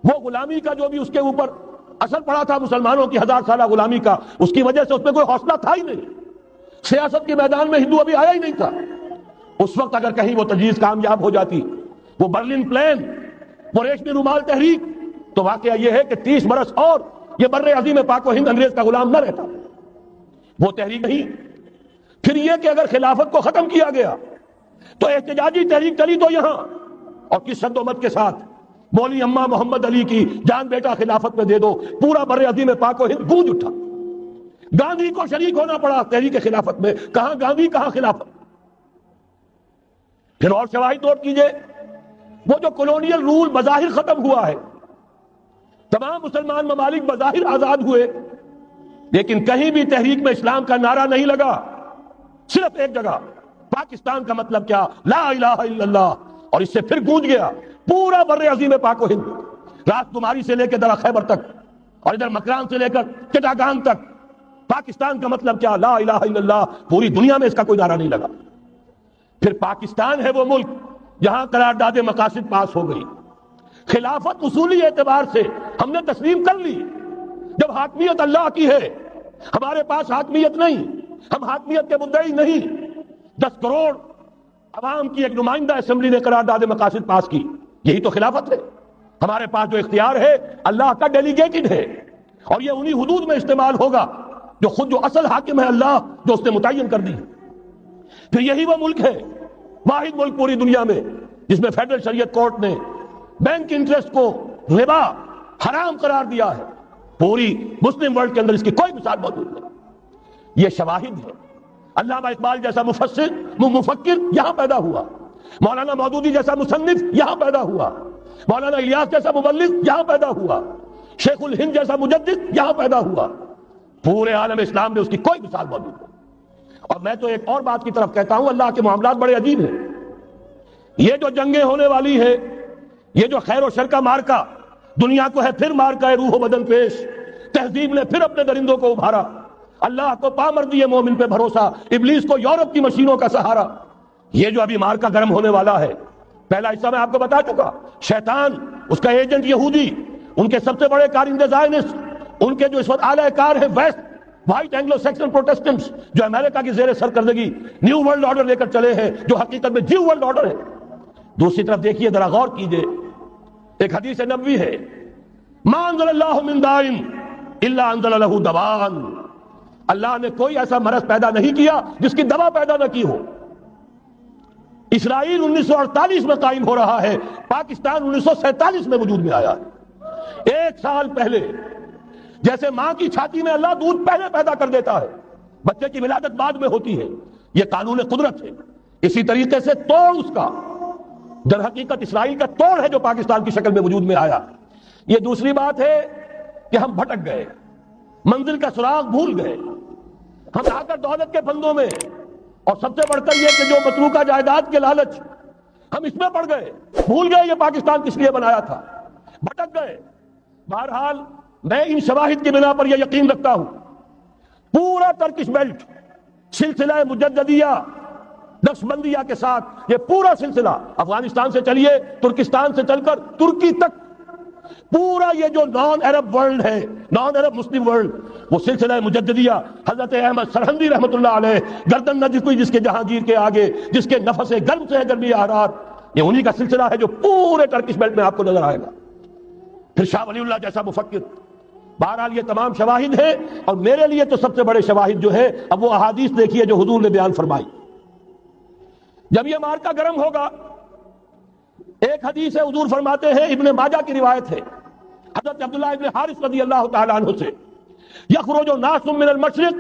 وہ غلامی کا جو بھی اس کے اوپر اثر پڑا تھا مسلمانوں کی 1000 سالہ غلامی کا، اس کی وجہ سے اس میں کوئی حوصلہ تھا ہی نہیں. سیاست کے میدان میں ہندو ابھی آیا ہی نہیں تھا. اس وقت اگر کہیں وہ تجویز کامیاب ہو جاتی، وہ برلن پلان، وہ ریشمی رومال تحریک، تو واقعہ یہ ہے کہ 30 برس اور یہ بر عظیم پاک و ہند انگریز کا غلام نہ رہتا. وہ تحریک نہیں. پھر یہ کہ اگر خلافت کو ختم کیا گیا تو احتجاجی تحریک چلی تو یہاں، اور کس شد و مت کے ساتھ مولوی اماں محمد علی کی جان بیٹا خلافت میں دے دو، پورا بر عظیم پاک و ہند گونج اٹھا. گاندھی کو شریک ہونا پڑا تحریک خلافت میں. کہاں گاندھی، کہاں خلافت. پھر اور شواہد نوٹ کیجئے، وہ جو کولونیل رول بظاہر ختم ہوا ہے، تمام مسلمان ممالک بظاہر آزاد ہوئے، لیکن کہیں بھی تحریک میں اسلام کا نعرہ نہیں لگا. صرف ایک جگہ، پاکستان کا مطلب کیا، لا الہ الا اللہ، اور اس سے پھر گونج گیا پورا بر عظیم پاک و ہند، راس کماری سے لے کے درہ خیبر تک، اور ادھر مکران سے لے کر چٹاگان تک. پاکستان کا مطلب کیا، لا الہ الا اللہ. پوری دنیا میں اس کا کوئی نعرہ نہیں لگا. پھر پاکستان ہے وہ ملک جہاں قرارداد مقاصد پاس ہو گئی. خلافت اصولی اعتبار سے ہم نے تسلیم کر لی. جب حاکمیت اللہ کی ہے، ہمارے پاس حاکمیت نہیں، ہم حاکمیت کے مدعی نہیں. 10 کروڑ عوام کی ایک نمائندہ اسمبلی نے قرارداد مقاصد پاس کی، یہی تو خلافت ہے. ہمارے پاس جو اختیار ہے اللہ کا ڈیلیگیٹڈ ہے، اور یہ انہی حدود میں استعمال ہوگا جو خود جو اصل حاکم ہے اللہ، جو اس نے متعین کر دی. پھر یہی وہ ملک ہے، واحد ملک پوری دنیا میں جس میں فیڈرل شریعت کورٹ نے بینک انٹرسٹ کو ربا حرام قرار دیا ہے. پوری مسلم ورلڈ کے اندر اس کی کوئی مثال موجود نہیں. یہ شواہد ہے. علامہ اقبال جیسا مفکر یہاں پیدا ہوا، مولانا مودودی جیسا مصنف یہاں پیدا ہوا، مولانا الیاس جیسا مبلغ یہاں پیدا ہوا، شیخ الہند جیسا مجدد یہاں پیدا ہوا. پورے عالم اسلام میں اس کی کوئی مثال موجود نہیں. اور میں تو ایک اور بات کی طرف کہتا ہوں، اللہ کے معاملات بڑے عجیب ہیں. یہ جو جنگیں ہونے والی ہے، یہ جو خیر و شر کا مارکا دنیا کو ہے، پھر مارکا ہے روح و بدن پیش. تہذیب نے پھر اپنے درندوں کو ابھارا. اللہ کو پامردی مومن پہ بھروسہ، ابلیس کو یورپ کی مشینوں کا سہارا. یہ جو ابھی مارکا گرم ہونے والا ہے، پہلا حصہ میں آپ کو بتا چکا. شیطان، اس کا ایجنٹ یہودی، ان کے سب سے بڑے کارندے زائنسٹ، ان کے جو اس وقت اعلی کار ہیں ویسٹ، وائٹ اینگلو سیکسن پروٹسٹنٹس، جو امریکہ کی زیر سرکردگی نیو ورلڈ آرڈر لے کر چلے ہیں، جو حقیقت میں نیو ورلڈ آرڈر ہے. دوسری طرف دیکھیے، ذرا غور کیجئے، ایک حدیث نبوی ہے، ما انزل اللہ من داء الا انزل له دواء. اللہ نے کوئی ایسا مرض پیدا نہیں کیا جس کی دوا پیدا نہ کی ہو. اسرائیل 1948 میں قائم ہو رہا ہے، پاکستان 1947 میں وجود میں آیا ہے۔ 1 سال پہلے جیسے ماں کی چھاتی میں اللہ دودھ پہلے پیدا کر دیتا ہے، بچے کی ولادت بعد میں ہوتی ہے، یہ قانون قدرت ہے۔ اسی طریقے سے توڑ اس کا در حقیقت اسرائیل کا توڑ ہے جو پاکستان کی شکل میں وجود میں آیا۔ یہ دوسری بات ہے کہ ہم بھٹک گئے، منزل کا سراغ بھول گئے، ہم آ کر دولت کے پھندوں میں، اور سب سے بڑھ کر یہ کہ جو متروکہ جائیداد کے لالچ، ہم اس میں پڑ گئے، بھول گئے یہ پاکستان کس لیے بنایا تھا، بھٹک گئے۔ بہرحال میں ان شواہد کی بنا پر یہ یقین رکھتا ہوں پورا ترکش بیلٹ سلسلہ مجددیہ نقشبندیہ کے ساتھ، یہ پورا سلسلہ افغانستان سے چلیے ترکستان سے چل کر ترکی تک، پورا یہ جو نان عرب ورلڈ ہے، نان عرب مسلم ورلڈ، وہ سلسلہ مجددیہ حضرت احمد سرہندی رحمۃ اللہ علیہ، گردن نہ جھکی جس کے جہانگیر کے آگے، جس کے نفس گرم سے گرمی احرار، یہ انہی کا سلسلہ ہے جو پورے ٹرکش بیلٹ میں آپ کو نظر آئے گا۔ پھر شاہ ولی اللہ جیسا مفکر۔ بہرحال یہ تمام شواہد ہیں، اور میرے لیے تو سب سے بڑے شواہد جو ہے، اب وہ احادیث دیکھیے جو حضور نے بیان فرمائی۔ جب یہ مارکا گرم ہوگا، ایک حدیث ہے، حضور فرماتے ہیں، ابن ماجہ کی روایت ہے حضرت عبداللہ ابن حارث رضی اللہ تعالی عنہ سے، یخرج ناس من المشرق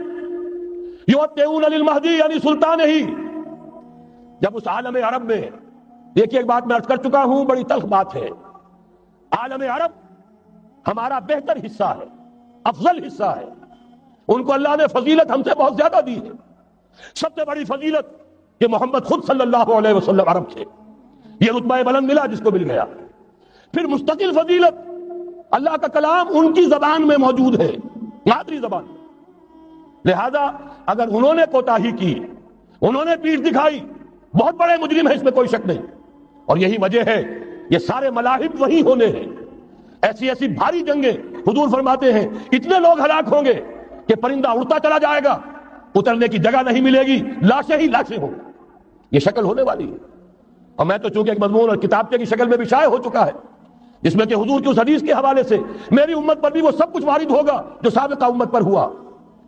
یؤتون للمہدی یعنی سلطان ہی۔ جب اس عالم عرب میں، دیکھیے ایک بات میں عرض کر چکا ہوں، بڑی تلخ بات ہے، عالم عرب ہمارا بہتر حصہ ہے، افضل حصہ ہے، ان کو اللہ نے فضیلت ہم سے بہت زیادہ دی ہے۔ سب سے بڑی فضیلت کہ محمد خود صلی اللہ علیہ وسلم عرب تھے، یہ رتبہ بلند ملا جس کو مل گیا۔ پھر مستقل فضیلت، اللہ کا کلام ان کی زبان میں موجود ہے، مادری زبان۔ لہذا اگر انہوں نے کوتاہی کی، انہوں نے پیٹھ دکھائی، بہت بڑے مجرم ہیں، اس میں کوئی شک نہیں۔ اور یہی وجہ ہے یہ سارے ملاحب وہی ہونے ہیں، ایسی ایسی بھاری جنگیں، حضور فرماتے ہیں اتنے لوگ ہلاک ہوں گے کہ پرندہ اڑتا چلا جائے گا، اترنے کی جگہ نہیں ملے گی، لاشیں ہی لاشیں ہوں، یہ شکل ہونے والی ہے۔ اور میں تو چونکہ ایک مضمون اور کتابچے کی شکل میں بھی شائع ہو چکا ہے، جس میں کہ حضور کی اس حدیث کے حوالے سے میری امت پر بھی وہ سب کچھ وارد ہوگا جو سابقہ امت پر ہوا،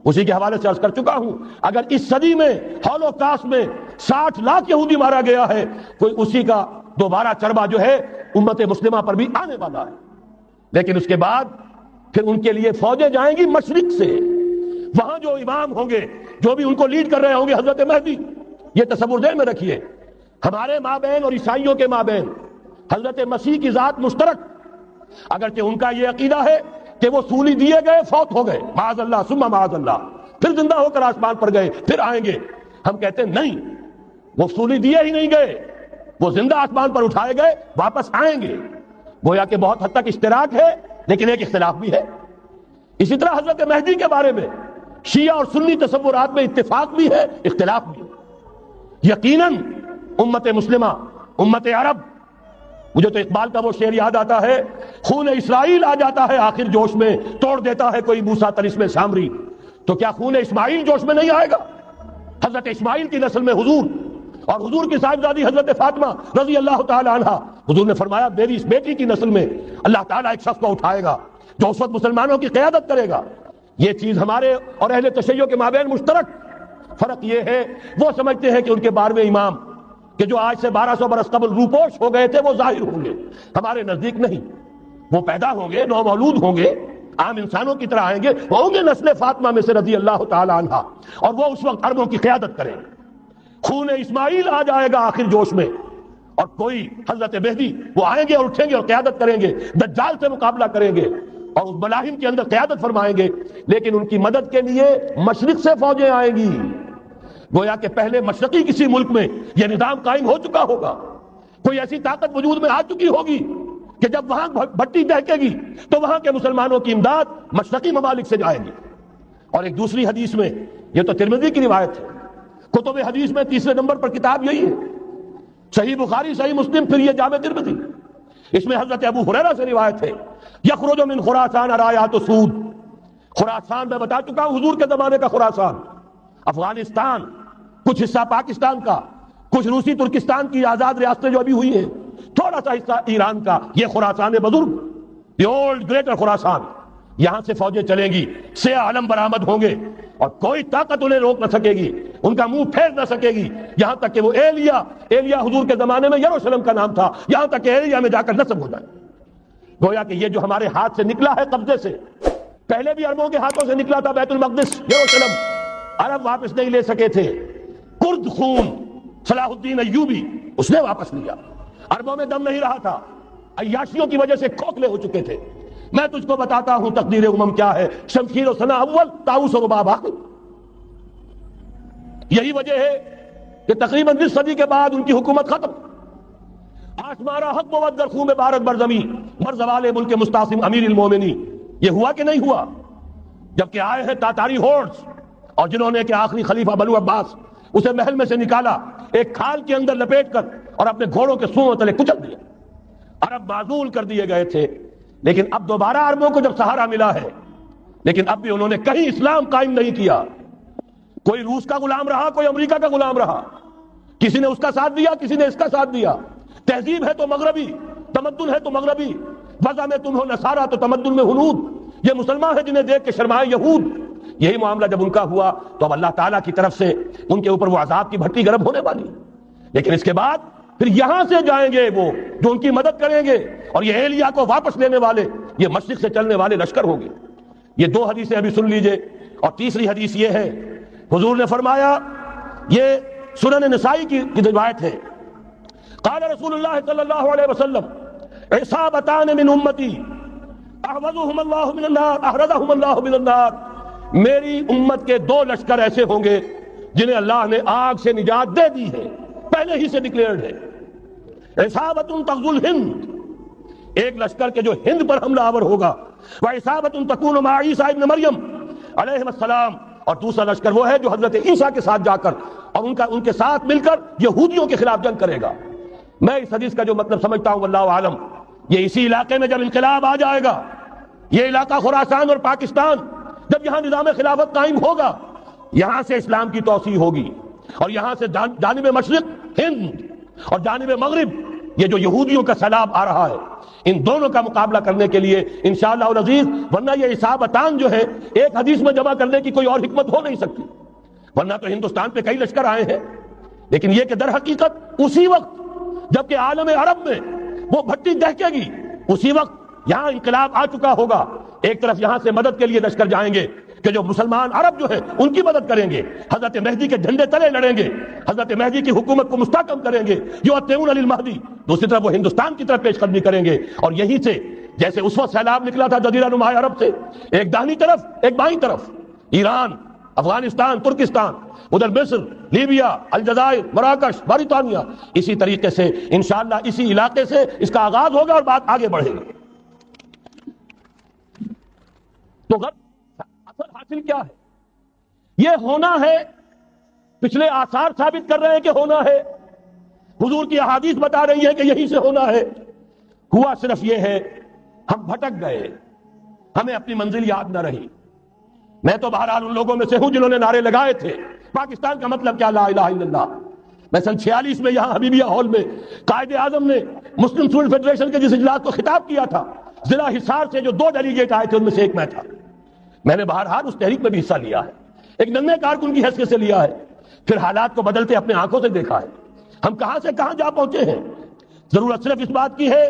اسی کے حوالے سے عرض کر چکا ہوں۔ اگر اس صدی میں ہولوکاسٹ میں 60 لاکھ یہودی مارا گیا ہے، کوئی اسی کا دوبارہ چربا جو ہے امت مسلمہ پر بھی آنے والا ہے۔ لیکن اس کے بعد پھر ان کے لیے فوجیں جائیں گی مشرق سے، وہاں جو امام ہوں گے، جو بھی ان کو لیڈ کر رہے ہوں گے، حضرت مہدی۔ یہ تصور ذہن میں رکھیے، ہمارے مابین اور عیسائیوں کے مابین حضرت مسیح کی ذات مشترک، اگرچہ ان کا یہ عقیدہ ہے کہ وہ سولی دیے گئے، فوت ہو گئے، معاذ اللہ ثم معاذ اللہ، پھر زندہ ہو کر آسمان پر گئے، پھر آئیں گے۔ ہم کہتے ہیں نہیں، وہ سولی دیے ہی نہیں گئے، وہ زندہ آسمان پر اٹھائے گئے، واپس آئیں گے۔ گویا کہ بہت حد تک اشتراک ہے، لیکن ایک اختلاف بھی ہے۔ اسی طرح حضرت مہدی کے بارے میں شیعہ اور سنی تصورات میں اتفاق بھی ہے، اختلاف بھی ہے۔ یقیناً امت مسلمہ، امت عرب، مجھے تو اقبال کا وہ شعر یاد آتا ہے، خون اسرائیل آ جاتا ہے آخر جوش میں، توڑ دیتا ہے کوئی موسیٰ طلسم سامری، تو کیا خون اسماعیل جوش میں نہیں آئے گا؟ حضرت اسماعیل کی نسل میں حضور، اور حضور کی صاحبزادی حضرت فاطمہ رضی اللہ تعالی عنہا، حضور نے فرمایا میری اس بیٹی کی نسل میں اللہ تعالیٰ ایک شخص کو اٹھائے گا جو اس وقت مسلمانوں کی قیادت کرے گا۔ یہ چیز ہمارے اور اہل تشیع کے مابین مشترک، فرق یہ ہے وہ سمجھتے ہیں کہ ان کے 12ویں امام کہ جو آج سے 1200 برس قبل روپوش ہو گئے تھے وہ ظاہر ہوں گے، ہمارے نزدیک نہیں، وہ پیدا ہوں گے، نو مولود ہوں گے، عام انسانوں کی طرح آئیں گے، وہ ہوں گے نسل فاطمہ میں سے رضی اللہ تعالی عنہا، اور وہ اس وقت عربوں کی قیادت کریں گے۔ خون اسماعیل آ جائے گا آخر جوش میں، اور کوئی حضرت مہدی وہ آئیں گے اور اٹھیں گے اور قیادت کریں گے، دجال سے مقابلہ کریں گے اور اس ملاحم کے اندر قیادت فرمائیں گے، لیکن ان کی مدد کے لیے مشرق سے فوجیں آئیں گی۔ گویا کہ پہلے مشرقی کسی ملک میں یہ نظام قائم ہو چکا ہوگا، کوئی ایسی طاقت وجود میں آ چکی ہوگی کہ جب وہاں بھٹی دہکے گی تو وہاں کے مسلمانوں کی امداد مشرقی ممالک سے جائے گی۔ اور ایک دوسری حدیث میں، یہ تو ترمذی کی روایت ہے، کتب حدیث میں تیسرے نمبر پر کتاب یہی ہے، صحیح بخاری، صحیح مسلم، پھر یہ جامع ترمذی، اس میں حضرت ابو ہریرہ سے روایت ہے، یخرج من خراسان رایات سود۔ خراسان میں بتا چکا ہوں حضور کے زمانے کا خراسان، افغانستان، کچھ حصہ پاکستان کا، کچھ روسی ترکستان کی آزاد ریاستیں جو ابھی ہوئی ہیں، تھوڑا سا حصہ ایران کا، یہ خراسان بزرگ، دی اولڈ گریٹر خراسان، یہاں سے فوجیں چلیں گی، سیاہ علم برآمد ہوں گے اور کوئی طاقت انہیں روک نہ سکے گی۔ ان کا منہ پھیر نہ سکے گی، یہاں تک کہ وہ ایلیا حضور کے زمانے میں یروشلم کا نام تھا، یہاں تک کہ ایلیا میں جا کر نسب ہو جائے۔ گویا کہ یہ جو ہمارے ہاتھ سے نکلا ہے قبضے سے، پہلے بھی عربوں کے ہاتھوں سے نکلا تھا، بیت المقدس، یروشلم، عرب واپس نہیں لے سکے تھے۔ کرد خون صلاح الدین ایوبی اس نے واپس لیا، عربوں میں دم نہیں رہا تھا، عیاشیوں کی وجہ سے کھوکھلے ہو چکے تھے۔ میں تجھ کو بتاتا ہوں تقدیر امم کیا ہے، شمشیر و ثنا اول، طاؤس و رباب آخر۔ یہی وجہ ہے کہ تقریباً 20 صدی کے بعد ان کی حکومت ختم۔ آشمارا حق بود در خون بارت بر زمین بر زوال ملک مستعصم امیر المومنین۔ یہ ہوا کہ نہیں ہوا؟ جبکہ آئے ہیں تاتاری ہورڈز، اور جنہوں نے کہ آخری خلیفہ بنو عباس اسے محل میں سے نکالا، ایک کھال کے اندر لپیٹ کر اور اپنے گھوڑوں کے سونوں تلے کچل دیا۔ عرب معزول کر دیے گئے تھے، لیکن اب دوبارہ عربوں کو جب سہارا ملا ہے، لیکن اب بھی انہوں نے کہیں اسلام قائم نہیں کیا۔ کوئی روس کا غلام رہا، کوئی امریکہ کا غلام رہا، کسی نے اس کا ساتھ دیا، کسی نے اس کا ساتھ دیا۔ تہذیب ہے تو مغربی، تمدن ہے تو مغربی، وضع میں تم ہو نصارہ تو تمدن میں ہنود۔ یہ مسلمان ہیں جنہیں دیکھ کے شرمائے یہود۔ یہی معاملہ جب ان کا ہوا تو اب اللہ تعالیٰ کی طرف سے ان کے اوپر وہ عذاب کی بھٹی گرم ہونے والی، لیکن اس کے بعد پھر یہاں سے جائیں گے وہ جو ان کی مدد کریں گے، اور یہ ایلیا کو واپس لینے والے یہ مشرق سے چلنے والے لشکر ہوں گے۔ یہ 2 حدیثیں ابھی سن لیجئے، اور تیسری حدیث یہ ہے، حضور نے فرمایا، یہ سنن نسائی کی روایت ہے، قال رسول اللہ صلی اللہ علیہ وسلم عصابتان من امتی احفظهم اللہ من النار احرزهم اللہ من النار۔ میری امت کے 2 لشکر ایسے ہوں گے جنہیں اللہ نے آگ سے نجات دے دی ہے، پہلے ہی سے ڈکلیئرڈ ہے۔ عصابت تغزو الہند، ایک لشکر کے جو ہند پر حملہ آور ہوگا، وعصابت تکون مع عیسیٰ ابن مریم علیہ السلام، اور دوسرا لشکر وہ ہے جو حضرت عیسیٰ کے ساتھ جا کر اور ان کے ساتھ مل کر یہودیوں کے خلاف جنگ کرے گا۔ میں اس حدیث کا جو مطلب سمجھتا ہوں واللہ عالم، یہ اسی علاقے میں جب انقلاب آ جائے گا، یہ علاقہ خراسان اور پاکستان، جب یہاں نظام خلافت قائم ہوگا، یہاں سے اسلام کی توسیع ہوگی، اور یہاں سے جانب مشرق ہند اور جانب مغرب یہ جو یہودیوں کا سیلاب آ رہا ہے، ان دونوں کا مقابلہ کرنے کے لیے انشاءاللہ العزیز، ورنہ یہ عصابتان جو ہے ایک حدیث میں جمع کرنے کی کوئی اور حکمت ہو نہیں سکتی، ورنہ تو ہندوستان پہ کئی لشکر آئے ہیں، لیکن یہ کہ در حقیقت اسی وقت جبکہ عالم عرب میں وہ بھٹی دہکے گی، اسی وقت یہاں انقلاب آ چکا ہوگا۔ ایک طرف یہاں سے مدد کے لیے لشکر جائیں گے کہ جو مسلمان عرب جو ہیں ان کی مدد کریں گے، حضرت مہدی کے جھنڈے تلے لڑیں گے، حضرت مہدی کی حکومت کو مستحکم کریں گے، جو اتعون علی المہدی۔ دوسری طرف وہ ہندوستان کی طرف پیش قدمی کریں گے، اور یہیں سے جیسے اس وقت سیلاب نکلا تھا جزیرہ نما عرب سے، ایک داہنی طرف ایک بائیں طرف، ایران، افغانستان، ترکستان، ادھر مصر، لیبیا، الجزائر، مراکش، موریتانیہ، اسی طریقے سے انشاءاللہ اسی علاقے سے اس کا آغاز ہوگا اور بات آگے بڑھے گی۔ تو اثر حاصل کیا ہے؟ یہ ہونا ہے، پچھلے آثار ثابت کر رہے ہیں کہ ہونا ہے، حضور کی احادیث بتا رہی ہے کہ یہی سے ہونا ہے۔ ہوا صرف یہ ہے ہم بھٹک گئے، ہمیں اپنی منزل یاد نہ رہی۔ میں تو بہرحال ان لوگوں میں سے ہوں جنہوں نے نعرے لگائے تھے پاکستان کا مطلب کیا، لا الہ الا اللہ۔ میں سن 46 میں یہاں حبیبیہ ہال میں قائد اعظم نے مسلم اسٹوڈنٹ فیڈریشن کے جس اجلاس کو خطاب کیا تھا، ضلع حصار سے جو 2 ڈیلیگیٹ آئے تھے ان میں سے ایک میں تھا۔ میں نے بہرحال اس تحریک میں بھی حصہ لیا ہے، ایک ننھے کارکن کی حیثیت سے لیا ہے، پھر حالات کو بدلتے اپنے آنکھوں سے دیکھا ہے، ہم کہاں سے کہاں جا پہنچے ہیں۔ ضرورت صرف اس بات کی ہے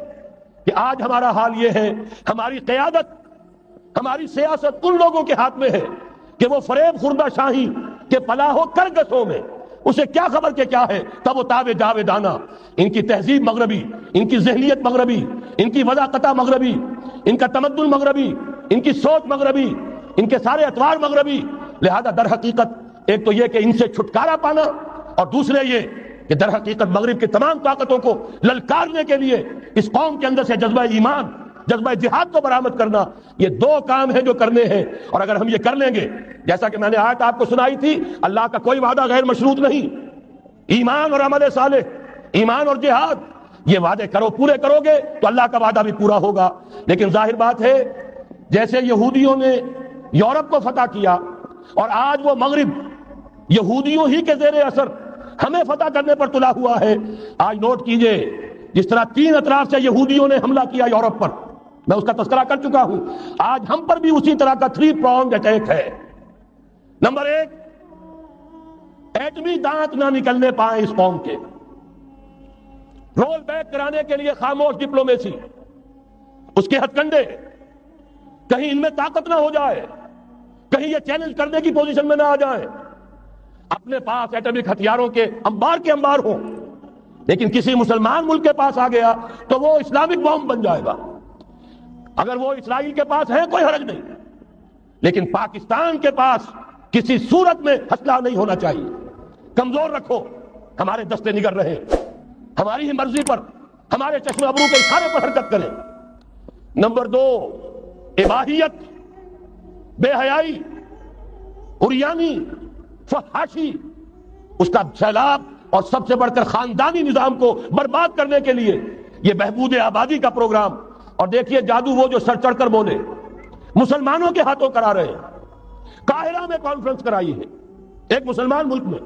کہ آج ہمارا حال یہ ہے، ہماری قیادت، ہماری سیاست ان لوگوں کے ہاتھ میں ہے کہ وہ فریب خوردہ شاہی کے پلاح و کرگسوں میں اسے کیا خبر کہ کیا ہے، تب وہ تاب جاویدانہ، ان کی تہذیب مغربی، ان کی ذہنیت مغربی، ان کی وضاقتہ مغربی، ان کا تمدن مغربی، ان کی سوچ مغربی، ان کے سارے اطوار مغربی۔ لہذا در حقیقت ایک تو یہ کہ ان سے چھٹکارا پانا، اور دوسرے یہ کہ در حقیقت مغرب کی تمام طاقتوں کو للکارنے کے لیے اس قوم کے اندر سے جذبہ ایمان، جذبہ جہاد کو برآمد کرنا، یہ 2 کام ہیں جو کرنے ہیں۔ اور اگر ہم یہ کر لیں گے، جیسا کہ میں نے آیت آپ کو سنائی تھی، اللہ کا کوئی وعدہ غیر مشروط نہیں، ایمان اور عمل صالح، ایمان اور جہاد، یہ وعدے پورے کرو گے تو اللہ کا وعدہ بھی پورا ہوگا۔ لیکن ظاہر بات ہے جیسے یہودیوں نے یورپ کو فتح کیا، اور آج وہ مغرب یہودیوں ہی کے زیر اثر ہمیں فتح کرنے پر تلا ہوا ہے۔ آج نوٹ کیجئے، جس طرح 3 اطراف سے یہودیوں نے حملہ کیا یورپ پر، میں اس کا تذکرہ کر چکا ہوں، آج ہم پر بھی اسی طرح کا 3 pronged اٹیک ہے۔ نمبر 1، ایٹمی دانت نہ نکلنے پائیں اس قوم کے، رول بیک کرانے کے لیے خاموش ڈپلومیسی، اس کے ہتھ کنڈے، کہیں ان میں طاقت نہ ہو جائے، کہیں یہ چیلنج کرنے کی پوزیشن میں نہ آ جائیں، اپنے پاس ایٹمک ہتھیاروں کے انبار ہوں، لیکن کسی مسلمان ملک کے پاس آ گیا تو وہ اسلامک بم بن جائے گا۔ اگر وہ اسرائیل کے پاس ہے کوئی حرج نہیں، لیکن پاکستان کے پاس کسی صورت میں اسلحہ نہیں ہونا چاہیے۔ کمزور رکھو، ہمارے دستے نگر رہے، ہماری ہی مرضی پر، ہمارے چشم ابرو کے اشارے پر حرکت کریں۔ نمبر 2، اباحیت، بے حیائی، عریانی، فحاشی، اس کا سیلاب، اور سب سے بڑھ کر خاندانی نظام کو برباد کرنے کے لیے یہ بہبود آبادی کا پروگرام۔ اور دیکھیے جادو وہ جو سر چڑھ کر بولے، مسلمانوں کے ہاتھوں کرا رہے ہیں۔ قاہرہ میں کانفرنس کرائی ہے ایک مسلمان ملک میں،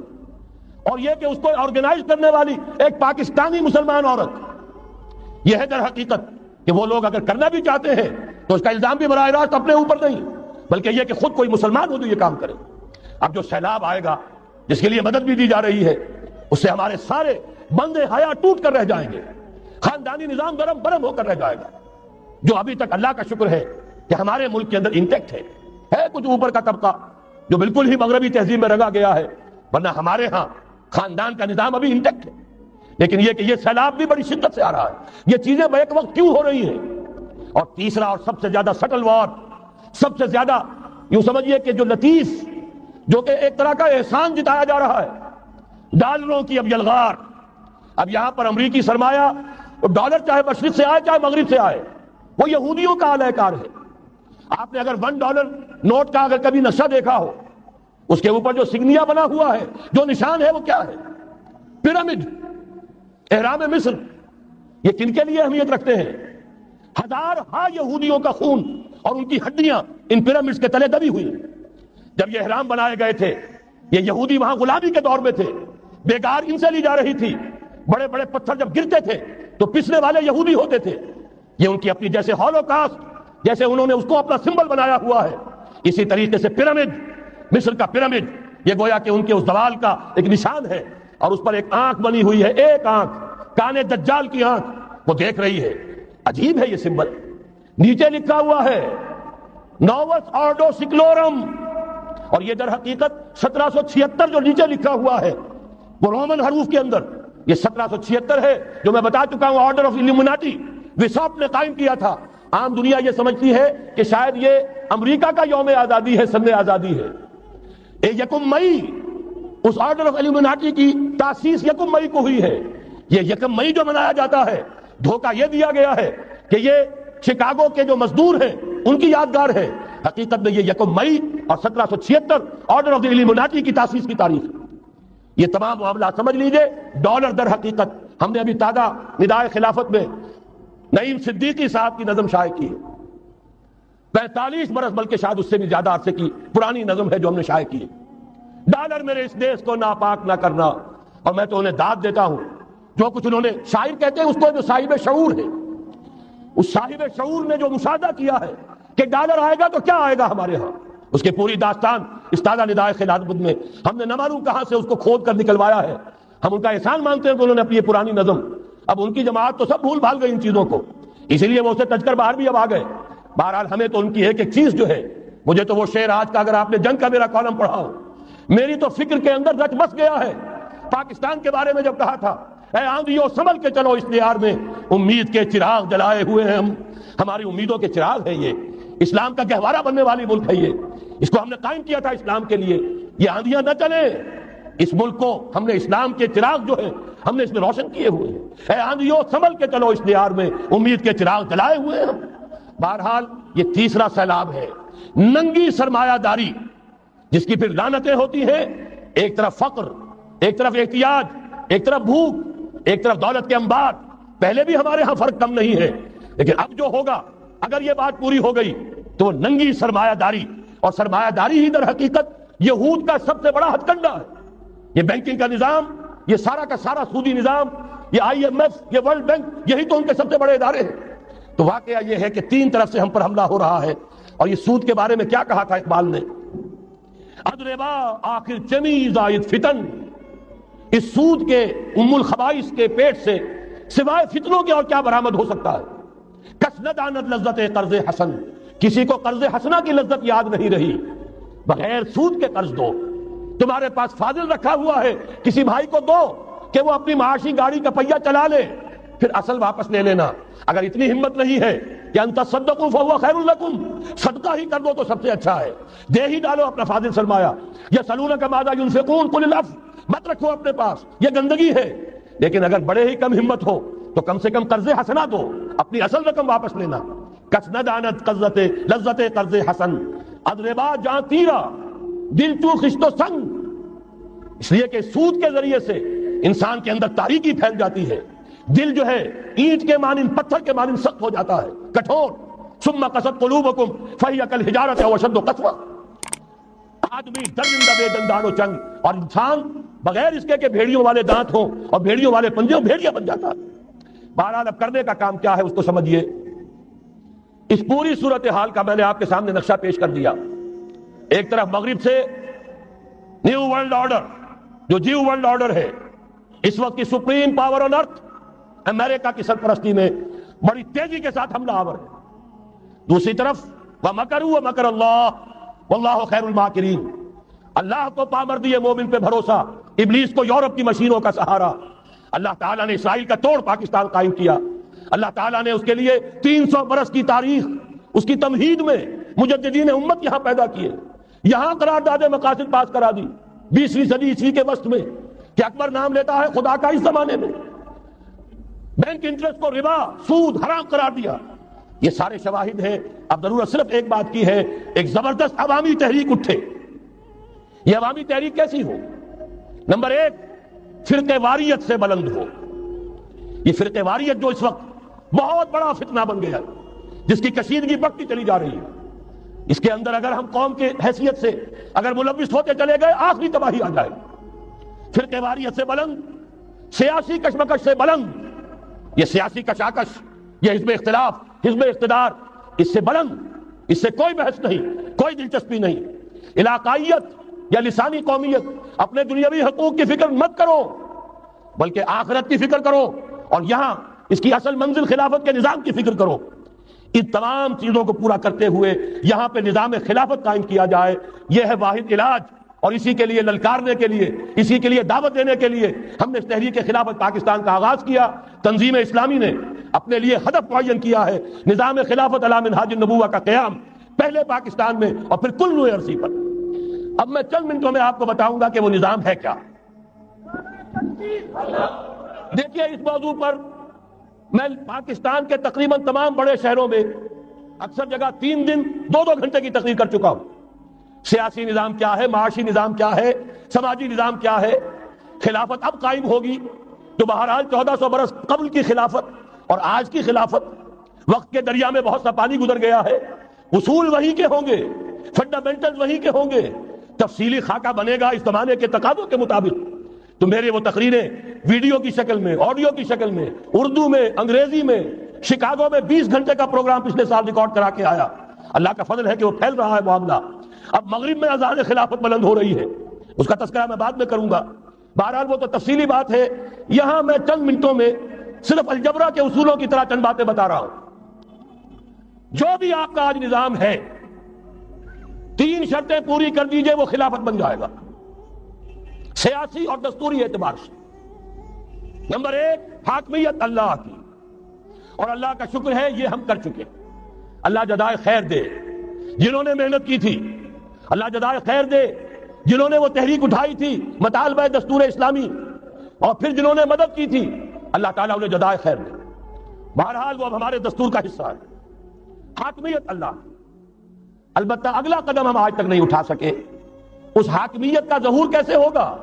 اور یہ کہ اس کو آرگنائز کرنے والی ایک پاکستانی مسلمان عورت۔ یہ ہے در حقیقت کہ وہ لوگ اگر کرنا بھی چاہتے ہیں تو اس کا الزام بھی براہ راست اپنے اوپر نہیں، بلکہ یہ کہ خود کوئی مسلمان ہو تو یہ کام کرے۔ اب جو سیلاب آئے گا جس کے لیے مدد بھی دی جا رہی ہے، اس سے ہمارے سارے بندے حیا ٹوٹ کر رہ جائیں گے، خاندانی نظام گرم برم ہو کر رہ جائے گا۔ جو ابھی تک اللہ کا شکر ہے کہ ہمارے ملک کے اندر انٹیکٹ ہے کچھ اوپر کا طبقہ جو بالکل ہی مغربی تہذیب میں رنگا گیا ہے، ورنہ ہمارے ہاں خاندان کا نظام ابھی انٹیکٹ ہے۔ لیکن یہ کہ یہ سیلاب بھی بڑی شدت سے آ رہا ہے، یہ چیزیں بیک وقت کیوں ہو رہی ہیں؟ اور تیسرا اور سب سے زیادہ سٹل وار، سب سے زیادہ یوں سمجھیے کہ جو لطیف، جو کہ ایک طرح کا احسان جتایا جا رہا ہے، ڈالروں کی اب یلغار۔ اب یہاں پر امریکی سرمایہ، ڈالر چاہے مشرق سے آئے چاہے مغرب سے آئے، وہ یہودیوں کا اعلی کار ہے۔ آپ نے اگر $1 نوٹ کا اگر کبھی نقشہ دیکھا ہو، اس کے اوپر جو سگنیا بنا ہوا ہے، جو نشان ہے، وہ کیا ہے؟ پیرامڈ، احرام مصر۔ یہ کن کے لیے اہمیت رکھتے ہیں؟ ہزارہا یہودیوں کا خون اور ان کی ہڈیاں ان پیرامڈز کے تلے دبی ہوئی۔ جب یہ احرام بنائے گئے تھے، یہ یہودی وہاں غلامی کے دور میں تھے، بیگار ان سے لی جا رہی تھی، بڑے بڑے پتھر جب گرتے تھے تو پسنے والے یہودی ہوتے تھے۔ یہ ان کی اپنی جیسے ہولوکاسٹ، جیسے انہوں نے اس کو اپنا سمبل بنایا ہوا ہے، اسی طریقے سے پیرامڈ، مصر کا پیرامڈ، یہ گویا کہ ان کے اس زوال کا ایک نشان ہے۔ اور اس پر ایک آنکھ بنی ہوئی ہے، ایک آنکھ، کانے دجال کی آنکھ، وہ دیکھ رہی ہے۔ عجیب ہے یہ سمبل۔ نیچے لکھا ہوا ہے نووس آرڈو سکلورم، اور یہ در حقیقت 1776 جو نیچے لکھا ہوا ہے وہ رومن حروف کے اندر یہ 1776 ہے، جو میں بتا چکا ہوں آرڈر آف الومناٹی وساپ نے قائم کیا تھا۔ عام دنیا یہ سمجھتی ہے کہ شاید یہ امریکہ کا یوم آزادی ہے، سن آزادی ہے۔ 1 مئی اس آرڈر آف الومناٹی کی تاسیس 1 مئی کو ہوئی ہے۔ یہ 1 مئی جو منایا جاتا ہے، دھوکہ یہ دیا گیا ہے کہ یہ شکاگو کے جو مزدور ہیں ان کی یادگار ہے۔ حقیقت میں یہ 1 مئی اور 1776 آرڈر آف دی الومناٹی کی تاسیس کی تاریخ ہے۔ یہ تمام معاملات سمجھ لیجئے۔ ڈالر در حقیقت ہم نے ابھی تازہ ندائے خلافت میں نعیم صدیقی صاحب کی نظم شائع کی ہے، 45 برس بلکہ شاید اس سے بھی زیادہ عرصے کی پرانی نظم ہے جو ہم نے شائع کی ہے۔ ڈالر میرے اس دیش کو ناپاک نہ کرنا، اور میں تو انہیں داد دیتا ہوں جو کچھ انہوں نے، شاعر کہتے ہیں اس کو جو صاحب شعور ہے، اس صاحب شعور نے جو مشاہدہ کیا ہے کہ ڈالر آئے گا تو کیا آئے گا ہمارے ہاں، اس کی پوری داستان اس تازہ ندائے خلافت میں ہم نے نہ معلوم کہاں سے اس کو کھود کر نکلوایا ہے۔ ہم ان کا احسان مانتے ہیں کہ انہوں نے اپنی یہ پرانی نظم، اب ان کی جماعت تو سب بھول بھال گئی ان چیزوں کو، اسی لیے وہ اسے تج کر باہر بھی اب آ گئے۔ بہرحال ہمیں تو ان کی ایک ایک چیز جو ہے، مجھے تو وہ شعر آج کا اگر آپ نے جنگ کا میرا کالم پڑھا ہو، میری تو فکر کے اندر رچ بس گیا ہے۔ پاکستان کے بارے میں جب کہا تھا، اے آندھیو سنبھل کے چلو اس دیار میں، امید کے چراغ جلائے ہوئے ہیں ہم، ہماری امیدوں کے چراغ ہے یہ، اسلام کا گہوارہ بننے والی ملک ہے یہ، اس کو ہم نے قائم کیا تھا اسلام کے لیے، یہ آندھیاں نہ چلیں، اس ملک کو ہم نے اسلام کے چراغ جو ہے ہم نے اس میں روشن کیے ہوئے ہیں۔ اے آندھیو سنبھل کے چلو اس دیار میں، امید کے چراغ جلائے ہوئے ہیں ہم۔ بہرحال یہ تیسرا سیلاب ہے، ننگی سرمایہ داری، جس کی پھر لعنتیں ہوتی ہیں، ایک طرف فقر، ایک طرف احتیاج، ایک طرف بھوک، ایک طرف دولت کے انبار۔ پہلے بھی ہمارے ہاں فرق کم نہیں ہے، لیکن اب جو ہوگا، اگر یہ بات پوری ہو گئی تو وہ ننگی سرمایہ داری، اور سرمایہ داری ہی در حقیقت یہود کا سب سے بڑا ہتھ کنڈا ہے۔ یہ بینکنگ کا نظام، یہ سارا کا سارا سودی نظام، یہ IMF، یہ ورلڈ بینک، یہی تو ان کے سب سے بڑے ادارے ہیں۔ تو واقعہ یہ ہے کہ 3 طرف سے ہم پر حملہ ہو رہا ہے۔ اور یہ سود کے بارے میں کیا کہا تھا اقبال نے؟ ادربا آخر چمی زائد فتن، اس سود کے ام الخبائث کے پیٹ سے سوائے فتنوں کے اور کیا برآمد ہو سکتا ہے؟ کس نہ دانت لذت قرض حسن، کسی کو قرض حسنہ کی لذت یاد نہیں رہی، بغیر سود کے قرض دو۔ تمہارے پاس فاضل رکھا ہوا ہے، کسی بھائی کو دو کہ وہ اپنی معاشی گاڑی کا پہیہ چلا لے، پھر اصل واپس لے لینا۔ اگر اتنی ہمت نہیں ہے کہ ان تصدقوا فهو خیر لکم، صدقہ ہی کر دو تو سب سے اچھا ہے، دے ہی ڈالو اپنا فاضل سرمایہ۔ یسألونک ماذا ينفقون قل العفو، مت رکھو اپنے پاس، یہ گندگی ہے۔ لیکن اگر بڑے ہی کم ہمت ہو تو کم سے کم قرض حسنہ دو، اپنی اصل رقم واپس لینا۔ کس ندانت لذت قرض حسن، ادربا جاں تیرا دل تو خشت و سنگ، اس لیے کہ سود کے ذریعے سے انسان کے اندر تاریکی پھیل جاتی ہے، دل جو ہے اینٹ کے مانند، پتھر کے مانند سخت ہو جاتا ہے، کٹھور۔ ثم قست قلوبکم فہی کالحجارۃ او اشد قسوہ، آدمی درندہ بے دندان و چنگ، اور انسان بغیر اس کے کہ بھیڑیوں والے دانت ہوں اور بھیڑیوں والے پنجوں بھیڑیا بن جاتا ہے۔ بہرحال اب کرنے کا کام کیا ہے اس کو سمجھیے۔ اس پوری صورتحال کا میں نے آپ کے سامنے نقشہ پیش کر دیا۔ ایک طرف مغرب سے نیو ورلڈ آرڈر، جو جیو ورلڈ آرڈر ہے، اس وقت کی سپریم پاور آن ارتھ امریکہ کی سرپرستی میں بڑی تیزی کے ساتھ حملہ آور ہے۔ دوسری طرف وَمَكَرُوا وَمَكَرَ اللَّهُ وَاللَّهُ خَيْرُ الْمَاكِرِينَ، اللہ کو پامر دیے مومن پہ بھروسہ، ابلیس کو یورپ کی مشینوں کا سہارا۔ اللہ تعالیٰ نے اسرائیل کا توڑ پاکستان قائم کیا، اللہ تعالیٰ نے اس کے لیے 300 برس کی تاریخ، اس کی تمہید میں مجددین امت یہاں پیدا کیے، یہاں قرارداد مقاصد پاس کرا دی 20ویں صدی عیسوی کے وسط میں، کہ اکبر نام لیتا ہے خدا کا اس زمانے میں، بینک انٹرسٹ کو ربا، سود حرام قرار دیا۔ یہ سارے شواہد ہیں۔ اب ضرورت صرف ایک بات کی ہے، ایک زبردست عوامی تحریک اٹھے۔ یہ عوامی تحریک کیسی ہو؟ نمبر ایک، فرقہ واریت سے بلند ہو۔ یہ فرقہ واریت جو اس وقت بہت بڑا فتنہ بن گیا، جس کی کشیدگی بڑھتی چلی جا رہی ہے، اس کے اندر اگر ہم قوم کے حیثیت سے اگر ملوث ہوتے چلے گئے، آخری تباہی آ جائے۔ فرقہ واریت سے بلند، سیاسی کشمکش سے بلند، یہ سیاسی کشاکش، یہ حزب اختلاف، حزب اقتدار، اس سے بلند، اس سے کوئی بحث نہیں، کوئی دلچسپی نہیں۔ علاقائیت یا لسانی قومیت، اپنے دنیاوی حقوق کی فکر مت کرو، بلکہ آخرت کی فکر کرو، اور یہاں اس کی اصل منزل خلافت کے نظام کی فکر کرو۔ ان تمام چیزوں کو پورا کرتے ہوئے یہاں پہ نظام خلافت قائم کیا جائے، یہ ہے واحد علاج۔ اور اسی کے لیے للکارنے کے لیے، اسی کے لیے دعوت دینے کے لیے ہم نے اس تحریک خلافت پاکستان کا آغاز کیا۔ تنظیم اسلامی نے اپنے لیے ہدف معین کیا ہے، نظام خلافت علی منہاج النبوہ کا قیام، پہلے پاکستان میں اور پھر کل نوع عرصی پر۔ اب میں چند منٹوں میں آپ کو بتاؤں گا کہ وہ نظام ہے کیا۔ دیکھیے، اس موضوع پر میں پاکستان کے تقریباً تمام بڑے شہروں میں اکثر جگہ 3 دن 2 گھنٹے کی تقریر کر چکا ہوں۔ سیاسی نظام کیا ہے، معاشی نظام کیا ہے، سماجی نظام کیا ہے، خلافت اب قائم ہوگی تو بہرحال 1400 برس قبل کی خلافت اور آج کی خلافت، وقت کے دریا میں بہت سا پانی گزر گیا ہے، اصول وہی کے ہوں گے، فنڈامنٹل وہی کے ہوں گے، تفصیلی خاکہ بنے گا اس زمانے کے تقاضوں کے مطابق۔ تو میرے وہ تقریریں ویڈیو کی شکل میں، آڈیو کی شکل میں، اردو میں، انگریزی میں، شکاگو میں 20 گھنٹے کا پروگرام پچھلے سال ریکارڈ کرا کے آیا۔ اللہ کا فضل ہے کہ وہ پھیل رہا ہے معاملہ۔ اب مغرب میں اذان خلافت بلند ہو رہی ہے، اس کا تذکرہ میں بعد میں کروں گا۔ بہرحال وہ تو تفصیلی بات ہے، یہاں میں چند منٹوں میں صرف الجبرا کے اصولوں کی طرح چند باتیں بتا رہا ہوں۔ جو بھی آپ کا آج نظام ہے، 3 شرطیں پوری کر دیجئے وہ خلافت بن جائے گا، سیاسی اور دستوری اعتبار سے۔ نمبر 1، حاکمیت اللہ کی، اور اللہ کا شکر ہے یہ ہم کر چکے، اللہ جزائے خیر دے جنہوں نے محنت کی تھی، اللہ جزائے خیر دے جنہوں نے وہ تحریک اٹھائی تھی مطالبہ دستور اسلامی، اور پھر جنہوں نے مدد کی تھی، اللہ تعالیٰ انہیں جزائے خیر دے۔ بہرحال وہ اب ہمارے دستور کا حصہ ہے، حاکمیت اللہ۔ البتہ اگلا قدم ہم آج تک نہیں اٹھا سکے، اس حاکمیت کا ظہور کیسے ہوگا؟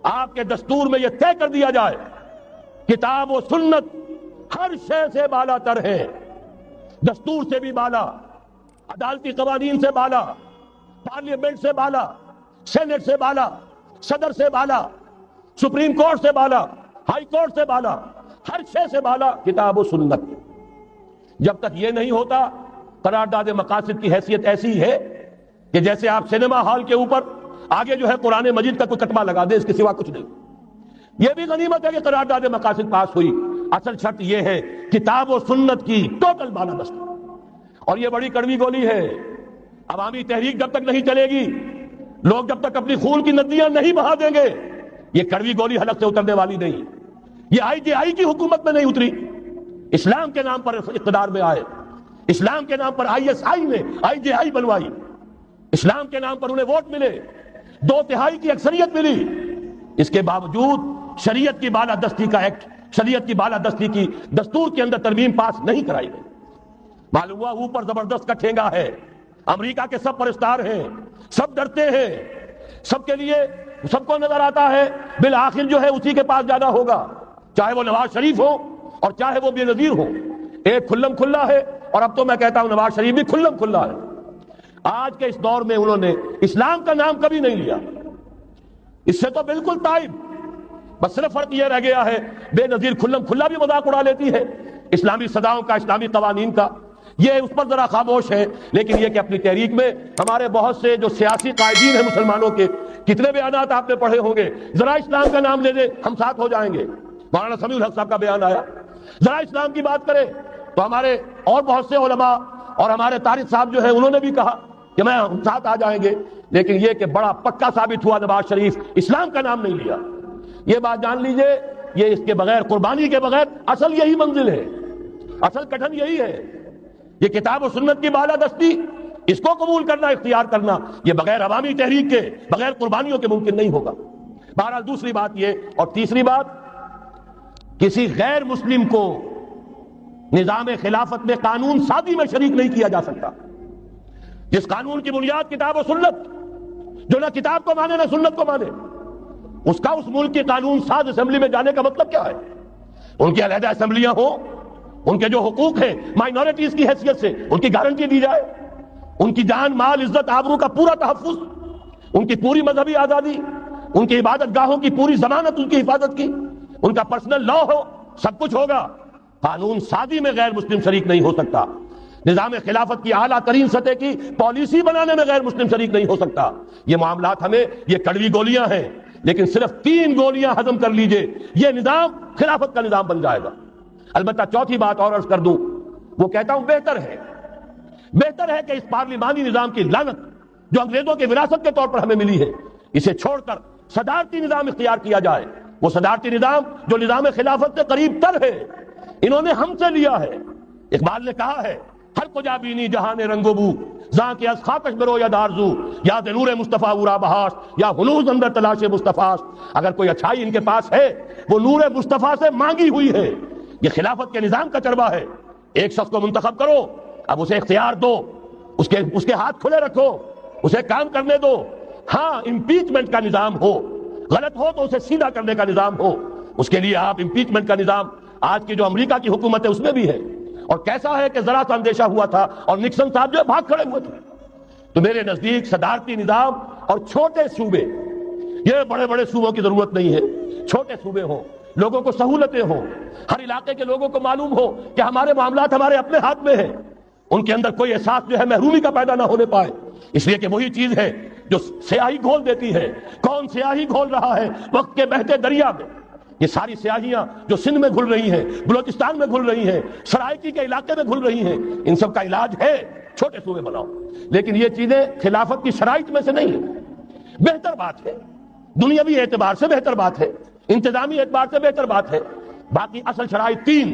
آپ کے دستور میں یہ طے کر دیا جائے، کتاب و سنت ہر شے سے بالا تر ہے، دستور سے بھی بالا، عدالتی قوانین سے بالا، پارلیمنٹ سے بالا، سینٹ سے بالا، صدر سے بالا، سپریم کورٹ سے بالا، ہائی کورٹ سے بالا، ہر شے سے بالا کتاب و سنت۔ جب تک یہ نہیں ہوتا، قرارداد مقاصد کی حیثیت ایسی ہے کہ جیسے آپ سینما ہال کے اوپر آگے جو ہے قرآن مجید کا کوئی کتبہ لگا دیں، اس کے سوا کچھ نہیں۔ یہ بھی غنیمت ہے کہ قرارداد مقاصد پاس ہوئی، اصل شرط یہ ہے کتاب و سنت کی ٹوٹل بالادستی۔ اور یہ بڑی کڑوی گولی ہے، عوامی تحریک جب تک نہیں چلے گی، لوگ جب تک اپنی خون کی ندیاں نہیں بہا دیں گے، یہ کڑوی گولی حلق سے اترنے والی نہیں۔ یہ آئی جے آئی کی حکومت میں نہیں اتری، اسلام کے نام پر اقتدار میں آئے، اسلام کے نام پر آئی ایس آئی نے آئی جے آئی بنوائی، اسلام کے نام پر انہیں ووٹ ملے، 2/3 کی اکثریت ملی، اس کے باوجود شریعت کی بالادستی کا ایکٹ، شریعت کی بالادستی کی دستور کے اندر ترمیم پاس نہیں کرائی گئی۔ معلوم ہوا اوپر زبردست کا ٹھینگا ہے، امریکہ کے سب پرستار ہیں، سب ڈرتے ہیں، سب کے لیے سب کو نظر آتا ہے بالآخر جو ہے اسی کے پاس جانا ہوگا، چاہے وہ نواز شریف ہو اور چاہے وہ بے نظیر ہو۔ ایک کھلم کھلا ہے، اور اب تو میں کہتا ہوں نواز شریف بھی کھلم کھلا ہے۔ آج کے اس دور میں انہوں نے اسلام کا نام کبھی نہیں لیا، اس سے تو بالکل تائب، بس صرف فرق یہ رہ گیا ہے بے نظیر کھلم کھلا بھی مذاق اڑا لیتی ہے اسلامی صداؤں کا، اسلامی قوانین کا، یہ اس پر ذرا خاموش ہے۔ لیکن یہ کہ اپنی تحریک میں ہمارے بہت سے جو سیاسی قائدین ہیں مسلمانوں کے، کتنے بیانات آپ نے پڑھے ہوں گے، ذرا اسلام کا نام لے دے ہم ساتھ ہو جائیں گے۔ مولانا سمیع الحق صاحب کا بیان آیا، ذرا اسلام کی بات کرے تو ہمارے اور بہت سے علماء اور ہمارے طارق صاحب جو ہے انہوں نے بھی کہا کہ میں ہم ساتھ آ جائیں گے۔ لیکن یہ کہ بڑا پکا ثابت ہوا نواز شریف اسلام کا نام نہیں لیا۔ یہ بات جان لیجئے، یہ اس کے بغیر، قربانی کے بغیر اصل یہی منزل ہے، اصل کٹھن یہی ہے۔ یہ کتاب و سنت کی بالادستی، اس کو قبول کرنا، اختیار کرنا، یہ بغیر عوامی تحریک کے، بغیر قربانیوں کے ممکن نہیں ہوگا۔ بہرحال دوسری بات یہ، اور تیسری بات، کسی غیر مسلم کو نظام خلافت میں قانون سازی میں شریک نہیں کیا جا سکتا۔ جس قانون کی بنیاد کتاب و سنت، جو نہ کتاب کو مانے نہ سنت کو مانے، اس کا اس ملک کی قانون ساز اسمبلی میں جانے کا مطلب کیا ہے؟ ان کی علیحدہ اسمبلیاں ہوں، ان کے جو حقوق ہیں مائنورٹیز کی حیثیت سے ان کی گارنٹی دی جائے، ان کی جان، مال، عزت، آبرو کا پورا تحفظ، ان کی پوری مذہبی آزادی، ان کی عبادت گاہوں کی پوری ضمانت، ان کی حفاظت کی، ان کا پرسنل لا ہو، سب کچھ ہوگا۔ قانون سازی میں غیر مسلم شریک نہیں ہو سکتا، نظام خلافت کی اعلیٰ ترین سطح کی پالیسی بنانے میں غیر مسلم شریک نہیں ہو سکتا۔ یہ معاملات ہمیں، یہ کڑوی گولیاں ہیں، لیکن صرف 3 گولیاں ہضم کر لیجئے، یہ نظام خلافت کا نظام بن جائے گا۔ البتہ چوتھی بات اور عرض کر دوں، وہ کہتا ہوں بہتر ہے کہ اس پارلیمانی نظام کی لعنت جو انگریزوں کی وراثت کے طور پر ہمیں ملی ہے، اسے چھوڑ کر صدارتی نظام اختیار کیا جائے۔ وہ صدارتی نظام جو نظام خلافت سے قریب تر ہے، انہوں نے ہم سے لیا ہے۔ اقبال نے کہا ہے، ہر کجا بینی جہان رنگ و بو، زاں کے از خاکش برو یا دارزو، یا نور مصطفیٰ اورا بہاس، یا ہنوز اندر تلاش مصطفیٰ۔ اگر کوئی اچھائی ان کے پاس ہے، وہ نور مصطفیٰ سے مانگی ہوئی ہے۔ یہ خلافت کے نظام کا چربہ ہے۔ ایک شخص کو منتخب کرو، اب اسے اختیار دو، اس کے ہاتھ کھلے رکھو، اسے کام کرنے دو۔ ہاں، امپیچمنٹ کا نظام ہو، غلط ہو تو اسے سیدھا کرنے کا نظام ہو۔ اس کے لیے آپ امپیچمنٹ کا نظام آج کی جو امریکہ کی حکومت ہے اس میں بھی ہے، اور کیسا ہے کہ ذرا سا اندیشہ ہوا تھا اور نکسن صاحب جو ہے بھاگ کھڑے ہوئے تھے۔ تو میرے نزدیک صدارتی نظام اور چھوٹے صوبے، یہ بڑے بڑے صوبوں کی ضرورت نہیں ہے، چھوٹے صوبے ہوں، لوگوں کو سہولتیں ہوں، ہر علاقے کے لوگوں کو معلوم ہو کہ ہمارے معاملات ہمارے اپنے ہاتھ میں ہیں، ان کے اندر کوئی احساس جو ہے محرومی کا پیدا نہ ہونے پائے۔ اس لیے کہ وہی چیز ہے جو سیاہی گھول دیتی ہے۔ کون سیاہی گھول رہا ہے؟ وقت کے بہتے دریا میں یہ ساری سیاہیاں جو سندھ میں گھل رہی ہیں، بلوچستان میں گھل رہی ہیں، سرائکی کے علاقے میں گھل رہی ہیں، ان سب کا علاج ہے چھوٹے صوبے بناؤ۔ لیکن یہ چیزیں خلافت کی شرائط میں سے نہیں ہیں۔ بہتر بات ہے، دنیاوی اعتبار سے بہتر بات ہے، انتظامی اعتبار سے بہتر بات ہے۔ باقی اصل شرائط 3: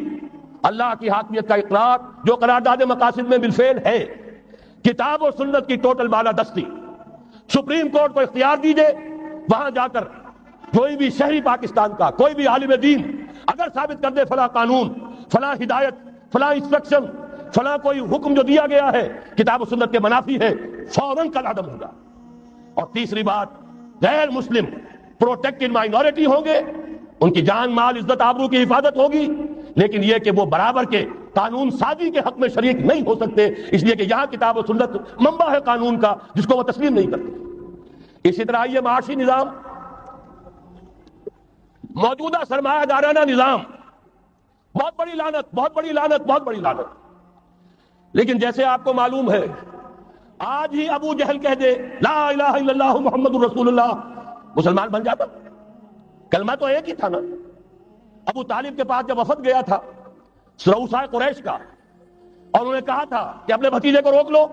اللہ کی حاکمیت کا اقرار جو قرارداد مقاصد میں بالفعل ہے، کتاب و سنت کی ٹوٹل بالادستی، سپریم کورٹ کو اختیار دیجئے، وہاں جا کر کوئی بھی شہری پاکستان کا، کوئی بھی عالم دین اگر ثابت کر دے فلاں قانون، فلاں ہدایت، فلاں انسٹرکشن، فلاں کوئی حکم جو دیا گیا ہے کتاب و سنت کے منافی ہے، فوراً کل عدم ہوگا۔ اور تیسری بات، غیر مسلم پروٹیکٹڈ مائنورٹی ہوں گے، ان کی جان، مال، عزت، آبرو کی حفاظت ہوگی، لیکن یہ کہ وہ برابر کے قانون سازی کے حق میں شریک نہیں ہو سکتے، اس لیے کہ یہاں کتاب و سنت منبع ہے قانون کا جس کو وہ تسلیم نہیں کرتے۔ اسی طرح یہ معاشی نظام، موجودہ سرمایہ دارانہ نظام، بہت بڑی لعنت، بہت بڑی لعنت، بہت بڑی لعنت۔ لیکن جیسے آپ کو معلوم ہے آج ہی ابو جہل کہہ دے لا الہ الا اللہ محمد رسول اللہ، مسلمان بن جاتا؟ کلمہ تو ایک ہی تھا نا۔ ابو طالب کے پاس جب وفد گیا تھا رؤسائے قریش کا، اور انہوں نے کہا تھا کہ اپنے بھتیجے کو روک لو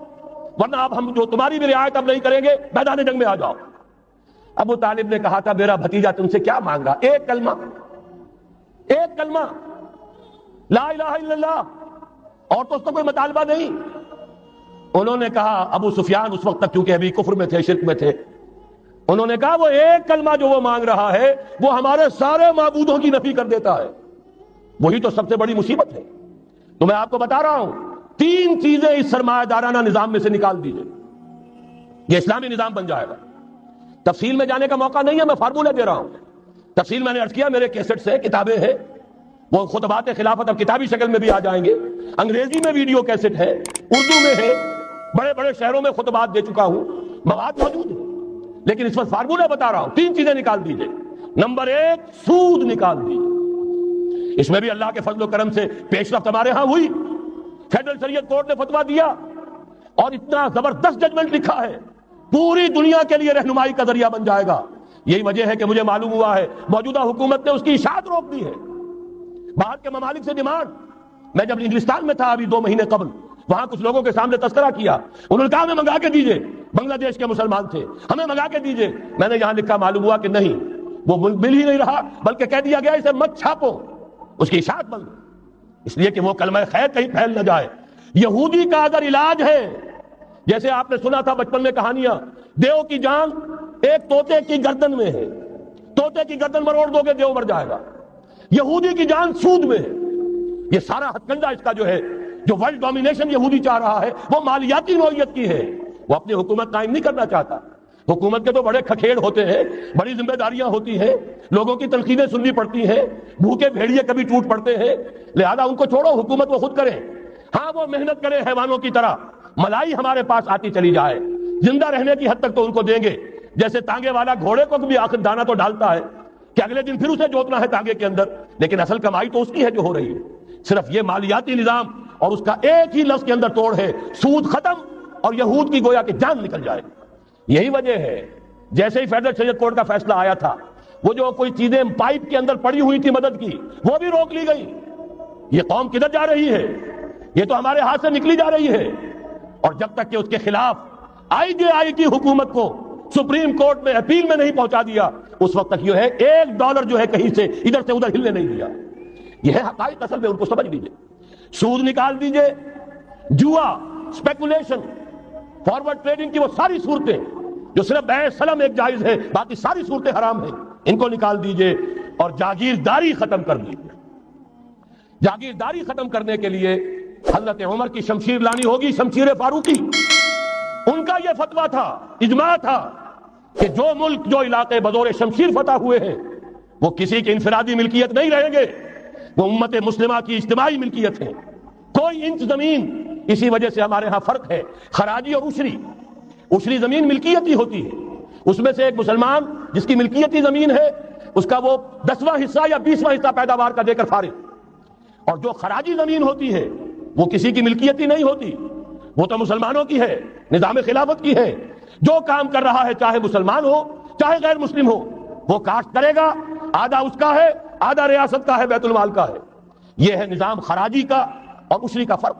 ورنہ اب ہم جو تمہاری بھی رعایت اب نہیں کریں گے، میدان جنگ میں آ جاؤ۔ ابو طالب نے کہا تھا میرا بھتیجا تم سے کیا مانگ رہا، ایک کلمہ، ایک کلمہ لا الہ الا اللہ، اور تو اس کا کوئی مطالبہ نہیں۔ انہوں نے کہا، ابو سفیان اس وقت تک کیونکہ ابھی کفر میں تھے، شرک میں تھے، انہوں نے کہا وہ ایک کلمہ جو وہ مانگ رہا ہے وہ ہمارے سارے معبودوں کی نفی کر دیتا ہے، وہی تو سب سے بڑی مصیبت ہے۔ تو میں آپ کو بتا رہا ہوں 3 چیزیں اس سرمایہ دارانہ نظام میں سے نکال دیجئے، یہ اسلامی نظام بن جائے گا۔ تفصیل میں جانے کا موقع نہیں ہے، میں فارمولہ دے رہا ہوں۔ تفصیل میں نے عرض کیا میرے کیسٹ سے، کتابیں ہیں، وہ خطبات خلافت اب کتابی شکل میں بھی آ جائیں گے، انگریزی میں ویڈیو کیسٹ ہے، اردو میں ہے، بڑے بڑے شہروں میں خطبات دے چکا ہوں، مواد موجود ہے۔ لیکن اس وقت فارمولہ بتا رہا ہوں، 3 چیزیں نکال دیجئے۔ نمبر 1 سود نکال دیجئے، اس میں بھی اللہ کے فضل و کرم سے پیش رفت ہمارے ہاں ہوئی۔ فیڈرل شریعت کورٹ نے فتویٰ دیا اور اتنا زبردست ججمنٹ لکھا ہے، پوری دنیا کے لیے رہنمائی کا ذریعہ بن جائے گا۔ یہی وجہ ہے کہ مجھے معلوم ہوا ہے موجودہ حکومت نے اس کی اشاعت روک دی ہے۔ باہر کے ممالک سے ڈیمانڈ، میں جب انگلستان میں تھا ابھی 2 مہینے قبل، وہاں کچھ لوگوں کے سامنے تذکرہ کیا، انہوں نے کہا ہمیں منگا کے دیجئے، بنگلہ دیش کے مسلمان تھے، ہمیں منگا کے دیجئے۔ میں نے یہاں لکھا، معلوم ہوا کہ نہیں، وہ مل ہی نہیں رہا، بلکہ کہہ دیا گیا اسے مت چھاپو، اس کی اشاعت بند، اس لیے کہ وہ کلمہ خیر کہیں پھیل نہ جائے۔ یہودی کا اگر علاج ہے، جیسے آپ نے سنا تھا بچپن میں کہانیاں، دیو کی جان ایک طوطے کی گردن میں ہے، طوطے کی گردن مروڑ دو گے دیو مر جائے گا۔ یہودی کی جان سود میں ہے۔ یہ سارا ہتھ کنڈا اس کا جو ہے، جو ورلڈ ڈومینیشن یہودی چاہ رہا ہے، وہ مالیاتی نوعیت کی ہے، وہ اپنی حکومت قائم نہیں کرنا چاہتا۔ حکومت کے تو بڑے کھکھیڑ ہوتے ہیں، بڑی ذمہ داریاں ہوتی ہیں، لوگوں کی تنقیدیں سننی پڑتی ہیں، بھوکے بھیڑیے کبھی ٹوٹ پڑتے ہیں، لہذا ان کو چھوڑو، حکومت وہ خود کرے۔ ہاں وہ محنت کرے حیوانوں کی طرح، ملائی ہمارے پاس آتی چلی جائے، زندہ رہنے کی حد تک تو ان کو دیں گے، جیسے تانگے والا گھوڑے کو بھی آخر دانہ تو ڈالتا ہے کہ اگلے دن پھر اسے جوتنا ہے تانگے کے اندر، لیکن اصل کمائی تو اس کی ہے جو ہو رہی ہے۔ صرف یہ مالیاتی نظام اور اس کا ایک ہی لفظ کے اندر توڑ ہے، سود ختم اور یہود کی گویا کہ جان نکل جائے۔ یہی وجہ ہے جیسے ہی فیڈرل شریعت کورٹ کا فیصلہ آیا تھا، وہ جو کوئی چیزیں پائپ کے اندر پڑی ہوئی تھی مدد کی، وہ بھی روک لی گئی۔ یہ قوم کدھر جا رہی ہے؟ یہ تو ہمارے ہاتھ سے نکلی جا رہی ہے۔ اور جب تک کہ اس کے خلاف IJI کی حکومت کو سپریم کورٹ میں اپیل میں نہیں پہنچا دیا، اس وقت تک یہ ہے $1 جو ہے کہیں سے ادھر سے ادھر ہلنے نہیں دیا۔ یہ ہے حقائق، اصل میں ان کو سمجھ لیجئے۔ سود نکال دیجئے، جوا، اسپیکولیشن، فارورڈ ٹریڈنگ کی وہ ساری صورتیں جو صرف بیع سلم ایک جائز ہے، باقی ساری صورتیں حرام ہیں، ان کو نکال دیجئے اور جاگیرداری ختم کر دیجئے۔ جاگیرداری ختم کرنے کے لیے حضرت عمر کی شمشیر لانی ہوگی، شمشیر فاروقی۔ ان کا یہ فتویٰ تھا، اجماع تھا کہ جو ملک، جو علاقے بزور شمشیر فتح ہوئے ہیں وہ کسی کی انفرادی ملکیت نہیں رہیں گے، وہ امت مسلمہ کی اجتماعی ملکیت ہے۔ کوئی انچ زمین، اسی وجہ سے ہمارے ہاں فرق ہے، خراجی اور عشری۔ عشری زمین ملکیتی ہوتی ہے، اس میں سے ایک مسلمان جس کی ملکیتی زمین ہے اس کا وہ 10واں حصہ یا 20واں حصہ پیداوار کا دے کر فارغ، اور جو خراجی زمین ہوتی ہے وہ کسی کی ملکیتی نہیں ہوتی، وہ تو مسلمانوں کی ہے، نظام خلافت کی ہے۔ جو کام کر رہا ہے چاہے مسلمان ہو چاہے غیر مسلم ہو، وہ کاشت کرے گا، آدھا اس کا ہے، آدھا ریاست کا ہے، بیت المال کا ہے۔ یہ ہے نظام خراجی کا اور عشری کا فرق۔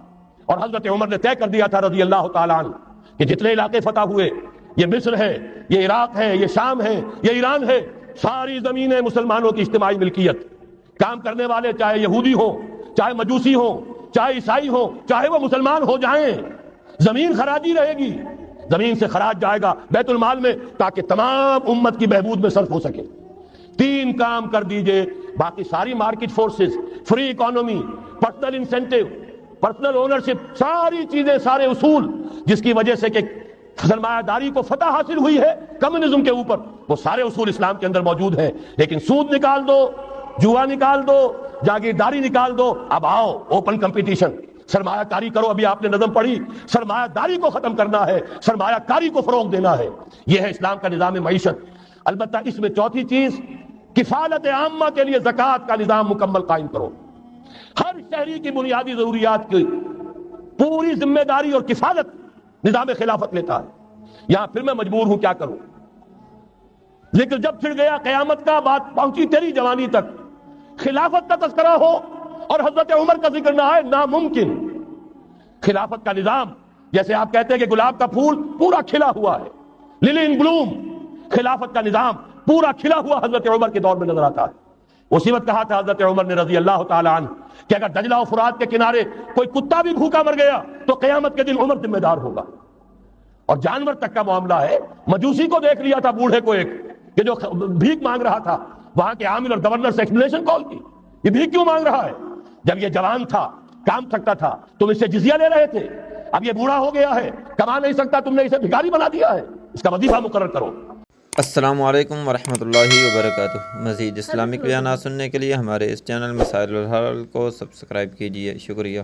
اور حضرت عمر نے طے کر دیا تھا رضی اللہ تعالیٰ عنہ کہ جتنے علاقے فتح ہوئے، یہ مصر ہے، یہ عراق ہے، یہ شام ہے، یہ ایران ہے، ساری زمینیں مسلمانوں کی اجتماعی ملکیت۔ کام کرنے والے چاہے یہودی ہوں، چاہے مجوسی ہوں، چاہے عیسائی ہوں، چاہے وہ مسلمان ہو جائیں، زمین خراجی رہے گی، زمین سے خراج جائے گا بیت المال میں تاکہ تمام امت کی بہبود میں صرف ہو سکے۔ 3 کام کر دیجئے، باقی ساری market forces, free economy, personal incentive, personal ownership, ساری چیزیں، سارے اصول جس کی وجہ سے کہ سرمایہ داری کو فتح حاصل ہوئی ہے کمیونزم کے اوپر، وہ سارے اصول اسلام کے اندر موجود ہیں۔ لیکن سود نکال دو، جوا نکال دو، جاگیرداری نکال دو، اب آؤ اوپن کمپٹیشن، سرمایہ کاری کرو۔ ابھی آپ نے نظم پڑھی، سرمایہ داری کو ختم کرنا ہے، سرمایہ کاری کو فروغ دینا ہے۔ یہ ہے اسلام کا نظام معیشت۔ البتہ اس میں چوتھی چیز، کفالت عامہ کے لیے زکوٰۃ کا نظام مکمل قائم کرو۔ ہر شہری کی بنیادی ضروریات کی پوری ذمہ داری اور کفالت نظام خلافت لیتا ہے. یہاں پھر میں مجبور ہوں کیا کروں. ذکر جب پھر گیا قیامت کا، بات پہنچی تیری جوانی تک، خلافت کا تذکرہ ہو اور حضرت عمر کا ذکر نہ آئے، ناممکن. خلافت کا نظام، جیسے آپ کہتے ہیں کہ گلاب کا پھول پورا کھلا ہوا ہے، للی ان بلوم، خلافت کا نظام پورا کھلا ہوا حضرت عمر کے دور میں نظر آتا ہے. اسی وقت کہا تھا حضرت عمر نے رضی اللہ تعالی عنہ کہ اگر دجلہ و فرات کے کنارے کوئی کتا بھی بھوکا مر گیا تو قیامت کے دن عمر ذمہ دار ہوگا. اور جانور تک کا معاملہ ہے. مجوسی کو دیکھ لیا تھا بوڑھے کو، ایک کہ جو بھیک مانگ رہا تھا، وہاں کے عامل اور گورنر سے ایکسپلینیشن کال کی، یہ بھیک کیوں مانگ رہا ہے؟ جب یہ جوان تھا، کام سکتا تھا، تم اس سے جزیہ لے رہے تھے. اب یہ بوڑھا ہو گیا ہے، کما نہیں سکتا، تم نے اسے بھکاری بنا دیا ہے، اس کا وظیفہ مقرر کرو. السلام علیکم ورحمۃ اللہ وبرکاتہ. مزید اسلامک بیانات سننے کے لیے ہمارے اس چینل مسائل الحلال کو سبسکرائب کیجیے. شکریہ.